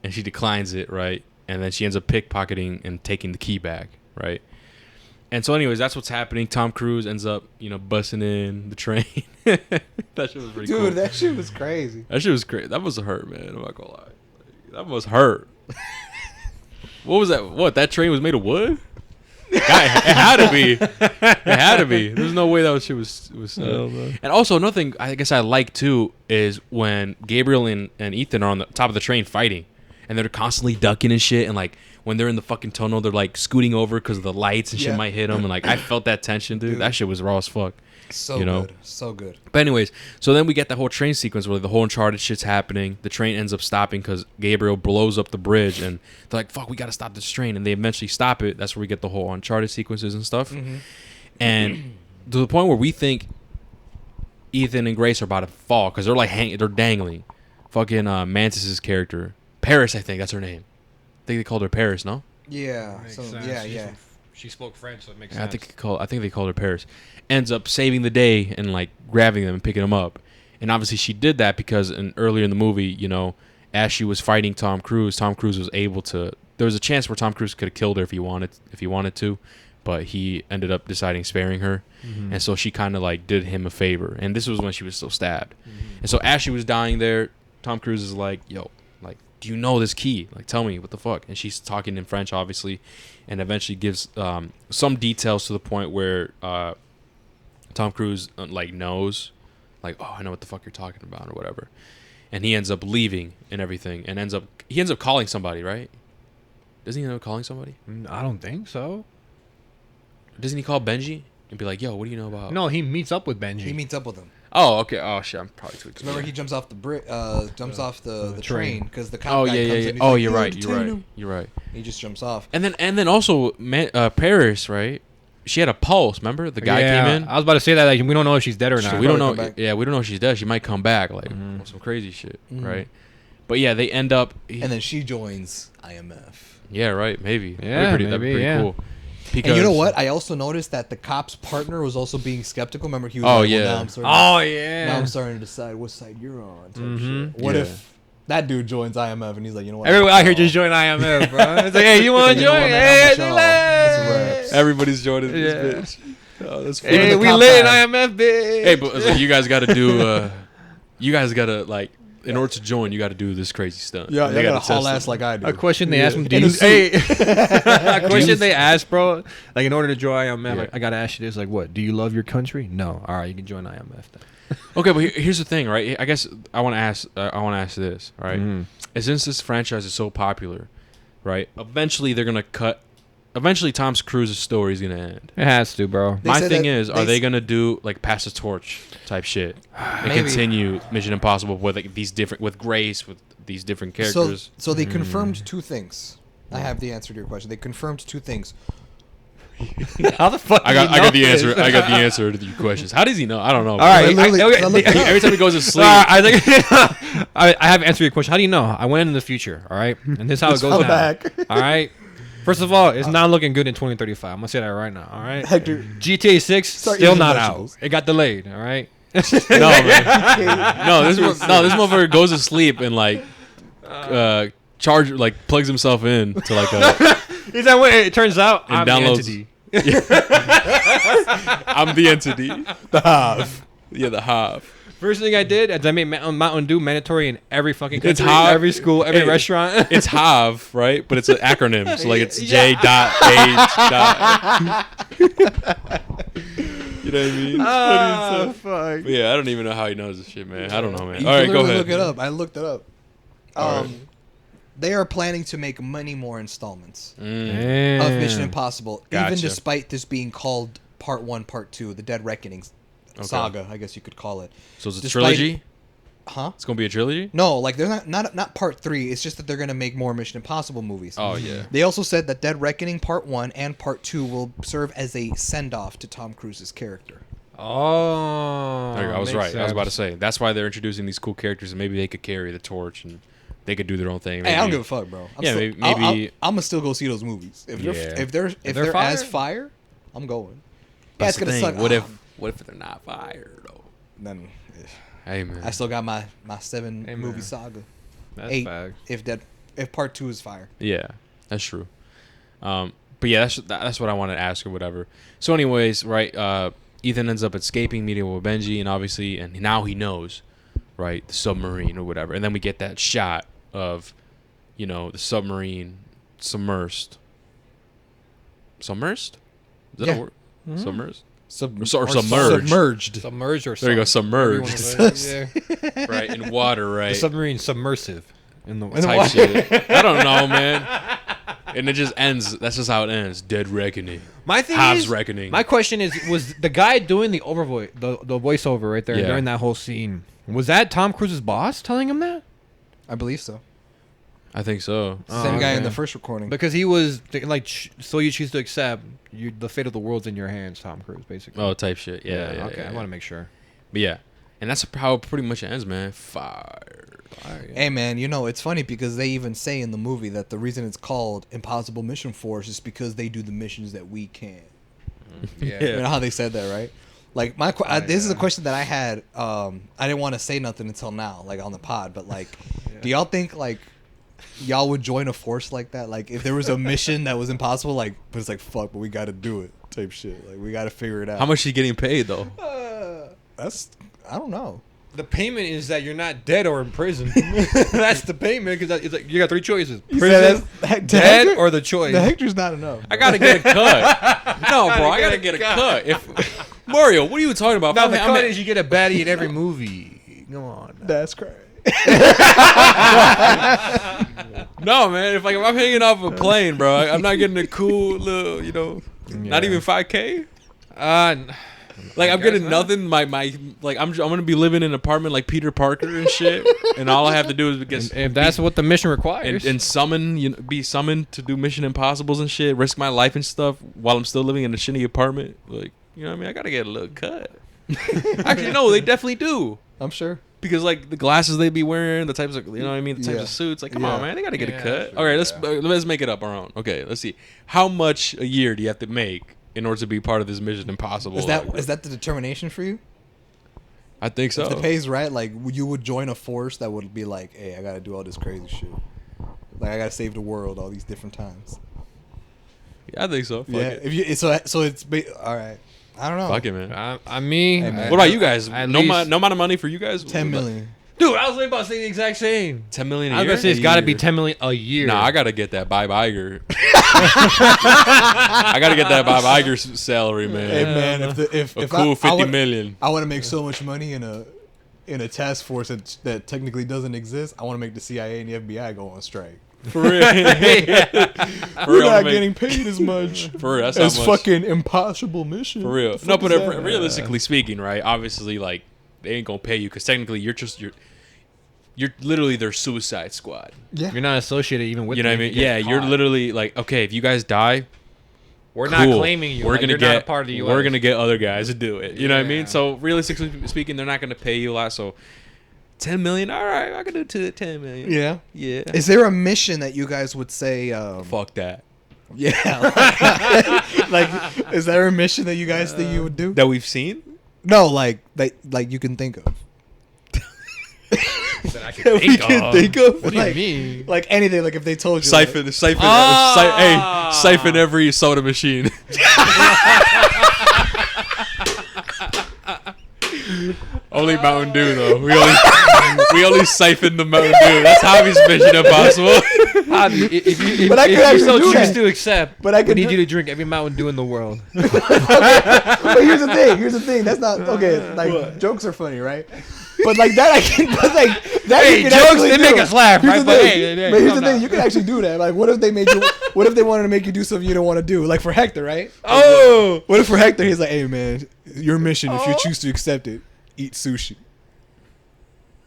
And she declines it, right? And then she ends up pickpocketing and taking the key back, right? And so, anyways, that's what's happening. Tom Cruise ends up, busting in the train. That shit was pretty cool. dude, that shit was crazy. That shit was crazy. That must have hurt, man. I'm not gonna lie. That must hurt. What was that? What, that train was made of wood? It had to be. It had to be. There's no way that shit was. And also another thing I guess I like too is when Gabriel and Ethan are on the top of the train fighting, and they're constantly ducking and shit, and like when they're in the fucking tunnel, they're like scooting over because the lights and shit might hit them, and like I felt that tension, dude. That shit was raw as fuck. So good, so good. But anyways, so then we get the whole train sequence where the whole Uncharted shit's happening. The train ends up stopping because Gabriel blows up the bridge, and they're like, "Fuck, we gotta stop this train." And they eventually stop it. That's where we get the whole Uncharted sequences and stuff. And to the point where we think Ethan and Grace are about to fall because they're like they're dangling. Fucking Mantis's character, Paris, I think that's her name. I think they called her Paris, no? Yeah, Makes so sense. yeah. She spoke French, so it makes Yeah, sense. I think they called her Paris. Ends up saving the day and like grabbing them and picking them up. And obviously she did that because earlier in the movie, as she was fighting Tom Cruise was able to. There was a chance where Tom Cruise could have killed her if he wanted to, but he ended up deciding sparing her. And so she kind of like did him a favor. And this was when she was still stabbed. And so as she was dying there, Tom Cruise is like, "Yo, like, do you know this key? Like, tell me what the fuck." And she's talking in French, obviously, and eventually gives some details to the point where Tom Cruise like knows, like, "Oh, I know what the fuck you're talking about," or whatever. And he ends up leaving and everything, and ends up calling somebody, right? Doesn't he end up calling somebody? I don't think so. Doesn't he call Benji and be like, "Yo, what do you know about?" No, he meets up with Benji. He meets up with him. Oh, okay. Oh shit, I'm probably too. Remember, he jumps off the off the train because the cop Oh guy yeah, comes yeah, in. yeah. He's Oh, like, you're "Yo, right. detain You're right. him." You're right. He just jumps off. And then also, Paris, right? She had a pulse. Remember, the guy came in. I was about to say that. Like, we don't know if she's dead or So not. we don't Probably know. come back. Yeah, we don't know if she's dead. She might come back, like some crazy shit, right? But yeah, they end up. And then she joins IMF. Yeah, right. Maybe. Yeah, that'd be maybe, pretty yeah. cool. And you know what? I also noticed that the cop's partner was also being skeptical. Remember, he was Oh, like, yeah. well, now I'm starting Oh now yeah. I'm starting to decide what side you're on. Type shit. What Yeah. if that dude joins IMF and he's like, you know what? Everyone out here just join IMF, bro. It's like, hey, you want to You know join? what, man? Hey, How much y'all? It's a wrap. Everybody's joining Yeah. this bitch. Oh, that's funny. Hey, the we cop lit in guy. IMF, bitch. Hey, but so you guys got to do. You guys got to like. In order to join, you got to do this crazy stunt. Yeah, And you they gotta gotta haul test ass them. like I do. A question they asked him, In a suit. a question you- they asked, bro, like in order to join IMF, Yeah. like, I gotta ask you this, like, what? Do you love your country? No. All right, you can join IMF then. Okay, but here's the thing, right? I guess I want to ask. I want to ask this, right? Mhm. Since this franchise is so popular, right? Eventually, they're gonna cut eventually Tom Cruise's story is gonna end. It has to, bro. They My said thing that is, are they gonna do like pass the torch type shit and Maybe. continue Mission Impossible with like these different with Grace with these different characters? So they confirmed two things. I have the answer to your question. They confirmed two things. How the fuck? I got the answer. I got the answer to your questions. How does he know? I don't know. All right. Literally- Every time he goes to sleep. I think I have answered your question. How do you know? I went in the future. All right, and this is how it goes I'm now. back. All right. First of all, it's not looking good in 2035. I'm gonna say that right now. All right. Hector, GTA 6 Start still eating not vegetables. out. It got delayed. All right. No, man. This motherfucker goes to sleep and like charge like plugs himself in to like a. Is that what it turns out? And I'm downloads- the entity. I'm the entity. the Hav. Yeah, the Hav. First thing I did is I made Mountain Dew mandatory in every fucking country, It's Hav. every school, every Hey, restaurant. It's Hav, right? But it's an acronym, so like it's J dot H dot. You know what I mean? It's funny as fuck. fuck. But yeah, I don't even know how he knows this shit, man. I don't know, man. You All right, can go literally ahead. Look it up. I looked it up. All right. They are planning to make many more installments Mm. of Mission Impossible, even Gotcha. despite this being called Part 1, Part 2, the Dead Reckoning saga, I guess you could call it. So it's a Despite- trilogy? Huh? It's gonna be a trilogy? No, like they're not Part 3. It's just that they're gonna make more Mission Impossible movies. Oh yeah. They also said that Dead Reckoning Part 1 and Part 2 will serve as a send-off to Tom Cruise's character. Oh, There you go. I was makes right. I was about to sense. say that's why they're introducing these cool characters, and maybe they could carry the torch and they could do their own thing. Hey, I don't Maybe- give a fuck, bro. Yeah, maybe- I'm gonna still go see those movies. If they're Yeah. if they're they're as fire? fire, I'm going. That's Yeah, it's the gonna thing. suck. What if they're not fired though? Then Hey man. I still got my 7 Hey, movie man. saga. That's 8 facts. if Part 2 is fire. Yeah, that's true. But yeah, that's what I wanted to ask or whatever. So, anyways, right? Ethan ends up escaping, meeting with Benji, and obviously, and now he knows, right, the submarine or whatever. And then we get that shot of, the submarine submersed. Submersed? Is that Yeah. a word? Submersed? Sub- Or submerged. Submerged. Submerged or There you go, whatever you submerged. wanna say. Yeah. Right, in water, The right? submarine submersive in the Type water. shit. I don't know, man. And it just ends. That's just how it ends. Dead reckoning. My thing Hobbs is, reckoning. my question is, was the guy doing the overvoice, the voiceover right there Yeah. during that whole scene, was that Tom Cruise's boss telling him that? I believe so. I think so. Oh, Same guy in okay. the first recording. Because he was so you choose to accept the fate of the world's in your hands, Tom Cruise, basically. Oh, type shit. Yeah. okay. yeah, I want to make sure. But yeah, and that's how it pretty much ends, man. Fire. Hey man, it's funny because they even say in the movie that the reason it's called Impossible Mission Force is because they do the missions that we can't. Yeah. You know how they said that, right? Like this is a question that I had. I didn't want to say nothing until now, like on the pod. But like, do y'all think like y'all would join a force like that? Like if there was a mission that was impossible, like but it's like fuck, but we got to do it, type shit. Like we got to figure it out. How much he getting paid though? I don't know. The payment is that you're not dead or in prison. That's the payment because it's like you got three choices: You prison, said dead, or the choice. The Hector's not enough. I gotta get a cut. No, bro, I gotta get a cut. If Mario, what are you talking about? Now I'm- the I'm- cut is you get a baddie in every movie. Come on. That's crazy. No, man. If I'm hanging off a plane, bro, I'm not getting a cool little, not even 5K. Like I'm getting nothing. My like I'm gonna be living in an apartment like Peter Parker and shit, and all I have to do is get If that's what the mission requires. and summon be summoned to do Mission Impossibles and shit, risk my life and stuff while I'm still living in a shitty apartment. Like what I mean? I gotta get a little cut. Actually, no, they definitely do. I'm sure. Because like the glasses they be wearing, the types of what I mean, the types Yeah. of suits. Like, come Yeah. on, man, they gotta get a Yeah, cut. sure, All right, let's make it up our own. Okay, let's see. How much a year do you have to make in order to be part of this Mission Impossible? Is that the determination for you? I think so. If the pay's right, like you would join a force that would be like, hey, I gotta do all this crazy shit. Like I gotta save the world all these different times. Yeah, I think so. Fuck yeah. it. If you so it's all right. I don't know. Fuck it, man. I mean, Hey, man. What about you guys? At No least- amount of money for you guys? 10 million. dude, I was about to say the exact same. 10 million a I was year? gonna say it's got to be 10 million a year. Nah, I gotta get that Bob Iger. I gotta get that Bob Iger salary, man. Hey man, if a cool 50 million. I want to make so much money in in a task force that technically doesn't exist, I want to make the CIA and the FBI go on strike. For real. We're not getting paid as much For real, that's as how much. fucking impossible mission. For real. What the No, fuck but is that? realistically speaking, right? Obviously, like they ain't gonna pay you because technically you're literally their suicide squad. Yeah. You're not associated even with You know what I them mean? if you Yeah, get you're caught. literally like, okay, if you guys die, We're cool. not claiming you. We're Like, gonna you're get not a part of the U.S. We're gonna get other guys to do it. You know what I mean? Yeah. So realistically speaking, they're not gonna pay you a lot. So 10 million, all right, I can do 10 million. Yeah. Yeah. Is there a mission that you guys would say? Fuck that. Yeah. Like, is there a mission that you guys think you would do? That we've seen. No, like you can think of. that I can That we can think of. What like, do you mean? Like anything. Like if they told you. Siphon, Like, Ah! siphon every soda machine. Only Mountain Dew though. We only siphon the Mountain Dew. That's Javi's mission impossible. Javi, if But I could you actually so do choose that. to accept, But I we could need do- you to drink every Mountain Dew in the world. but here's the thing. Here's the thing. That's not okay. Like jokes are funny, right? But like that, I can. But like that, Hey, you can jokes, actually they do. make us laugh, Here's right? the But thing. hey, But here's the calm thing. down. You can actually do that. Like, what if they made you? What if they wanted to make you do something you don't want to do? Like for Hector, right? Oh, What if for Hector, he's like, "Hey man, your mission, if you choose to accept it, eat sushi."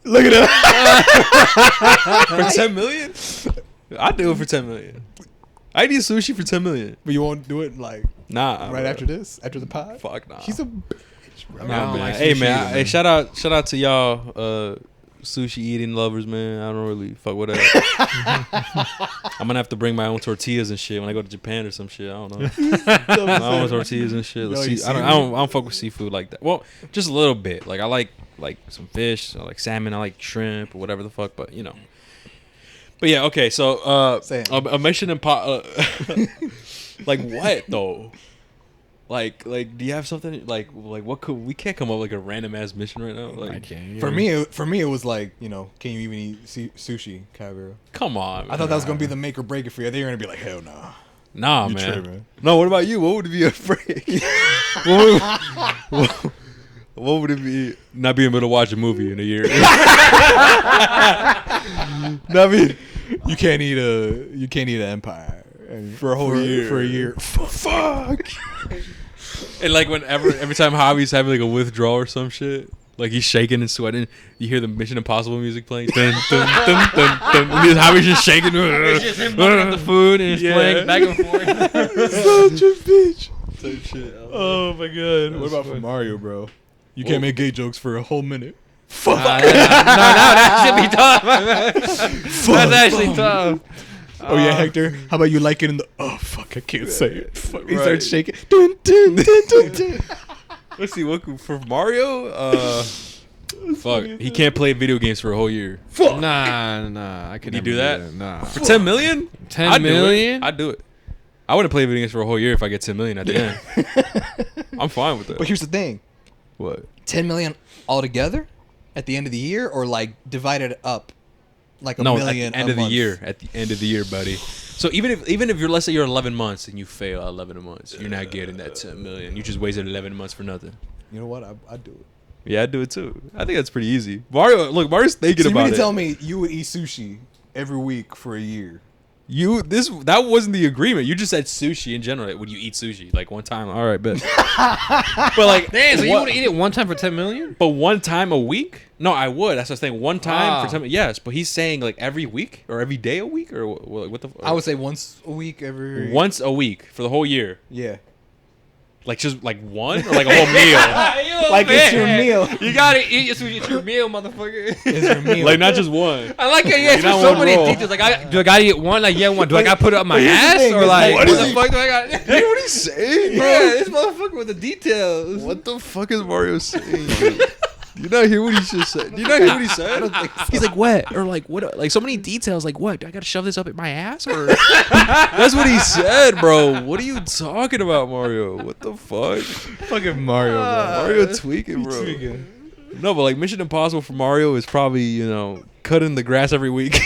Look at that. for 10 million? I'd do it for 10 million. I'd eat sushi for 10 million. But you won't do it like Nah, right bro. after this, after the pod. Fuck nah. He's a bitch, bro. I don't man. like Hey sushi man, either, hey man. shout out to y'all sushi eating lovers, man. I don't really fuck with that. I'm gonna have to bring my own tortillas and shit when I go to Japan or some shit. I don't know. My own tortillas and shit. Yo, See- you I don't fuck with seafood like that. Well, just a little bit. Like I like some fish, I like salmon, I like shrimp or whatever the fuck, but you know. But yeah, okay, so Say it. a mission like what though? Like do you have something like what could we can't come up with like a random ass mission right now? I Like can't. For me, it was like, can you even eat sushi, Kyra? come on. I thought that was gonna be the make or break it for you. They were gonna be like, hell nah. Nah, You man. tripping. No, what about you? What would it be afraid? what would it be? Not being able to watch a movie in a year. I mean, you can't eat an empire For a whole year. For a year. Fuck. And like every time Javi's having like a withdrawal or some shit, like he's shaking and sweating, you hear the Mission Impossible music playing. Dun, dun, dun, dun, dun. And Javi's just shaking. It's just him looking at the food and it's Yeah. playing back and forth. Such a bitch. Type shit. Oh my god. What That's about for funny. Mario, bro? You Whoa. can't make gay jokes for a whole minute. No, that should be tough. That's actually tough. Oh yeah, Hector. How about you like it in the? Oh fuck, I can't say it. Fuck. He Right. starts shaking. Dun, dun, dun, dun, dun. Let's see what for Mario. Fuck, he can't play video games for a whole year. Nah, I could You never do that? Nah. For 10 million? 10 I'd do it. million? I'd do it. I wouldn't play video games for a whole year if I get 10 million at the end. I'm fine with that. But here's the thing: What? 10 million altogether at the end of the year, or like divided up, like a No, million at the end a of the month? year. At the end of the year, buddy. So even if you're, let's say you're 11 months and you fail 11 months, you're not getting that 10 million. You just wasted 11 months for nothing. You know what? I'd do it. Yeah, I'd do it too. I think that's pretty easy. Mario's thinking So you about mean it. to tell me you would eat sushi every week for a year? That wasn't the agreement. You just said sushi in general. Would you eat sushi like one time? All right, but but like Damn, so you what- would eat it one time for 10 million? But one time a week? No, I would. That's what I was saying. One time Ah. for 10. Yes, but he's saying like every week or every day a week or what the? I would say once a week every. once a week for the whole year. Yeah. Like just like one or like a whole meal. Like it's your meal. You gotta eat your sushi. It's your meal, motherfucker. It's your meal. Like not just one. I like how you ask You're for not so one many roll. details. Like, do I gotta eat one? Like, yeah, one. Do I gotta put it up my But here's the ass? thing, Or is like, what what is the he- fuck do I got? Hear what he's saying, bro? Yeah, this motherfucker with the details. What the fuck is Mario saying? Dude? Do you not hear what he just said? Do you not hear what he said? He's like, what? Or like, what? Like, so many details. Like, what? Do I got to shove this up at my ass? Or that's what he said, bro. What are you talking about, Mario? What the fuck? fucking Mario, bro. Mario tweaking, bro. No, but like Mission Impossible for Mario is probably, cutting the grass every week.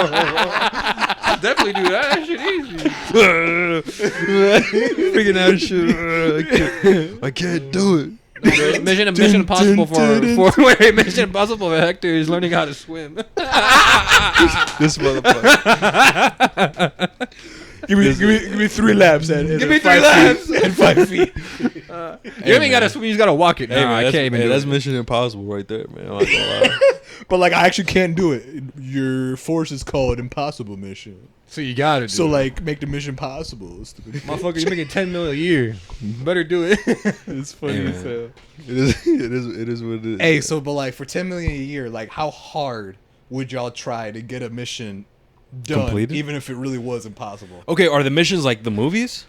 I'll definitely do that. That shit easy. Freaking out shit. I can't do it. Mission Impossible for Mission Impossible for Hector is learning how to swim. This motherfucker. Give me 3 laps at Give me 3 laps at 5 feet. You ain't gotta swim. You just gotta walk it. Hey, Nah, man, I can't even. that's do it. Mission Impossible right there, man. I'm not gonna lie. But like, I actually can't do it. Your force is called impossible mission. So you gotta do So it. like, make the mission possible. Stupid. Motherfucker, you're making $10 million a year. Better do it. It's funny Hey, as man. hell. It is what it is. Hey, so but like for 10 million a year, like how hard would y'all try to get a mission done, Completed? even if it really was impossible? Okay, are the missions like the movies?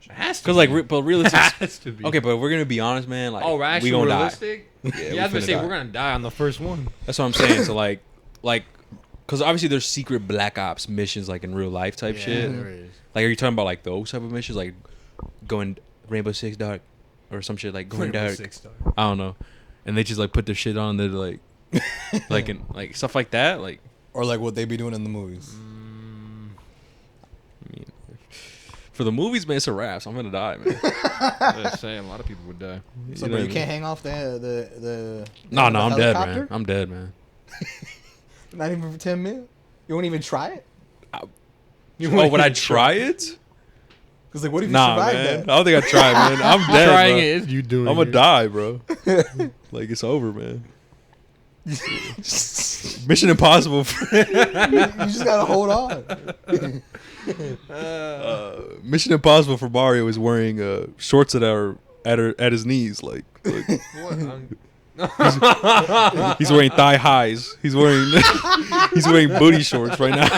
It has to Because be. like, but realistic. has to be. Okay, but we're gonna be honest, man. Like, Oh, we're we actually gonna realistic? die. Yeah, we I was gonna finna say die. we're gonna die on the first one. That's what I'm saying. So like, because obviously there's secret black ops missions like in real life type shit. there is. Like, are you talking about like those type of missions, like going Rainbow Six Dark or some shit like going dark? I don't know. And they just like put their shit on. They're like, like stuff like that. Like, Or like what they be doing in the movies? I mean, for the movies, man, it's a wrap. So I'm gonna die, man. I'm just saying, a lot of people would die. So, know but what you I can't mean? hang off the No, the I'm dead, man. helicopter? I'm dead, man. Not even for 10 mil. You won't even try it. Oh, would I try it? Because like, what if you Nah, survive man. that? I don't think I'd try, man. I'm dead, Trying bro. it is you doing I'm it. gonna die, bro. Like, it's over, man. Mission Impossible. You just gotta hold on. Mission Impossible for Mario is wearing shorts that are at his knees, like What? he's wearing thigh highs. He's wearing booty shorts right now.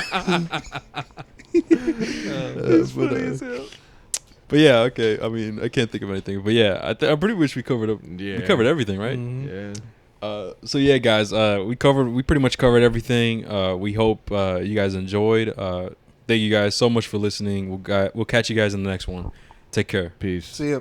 But yeah, okay. I mean, I can't think of anything. But yeah, I'm pretty much we covered up. Yeah. We covered everything, right? Yeah. So yeah, guys, we pretty much covered everything. We hope you guys enjoyed. Thank you guys so much for listening. We'll catch you guys in the next one. Take care. Peace. See ya.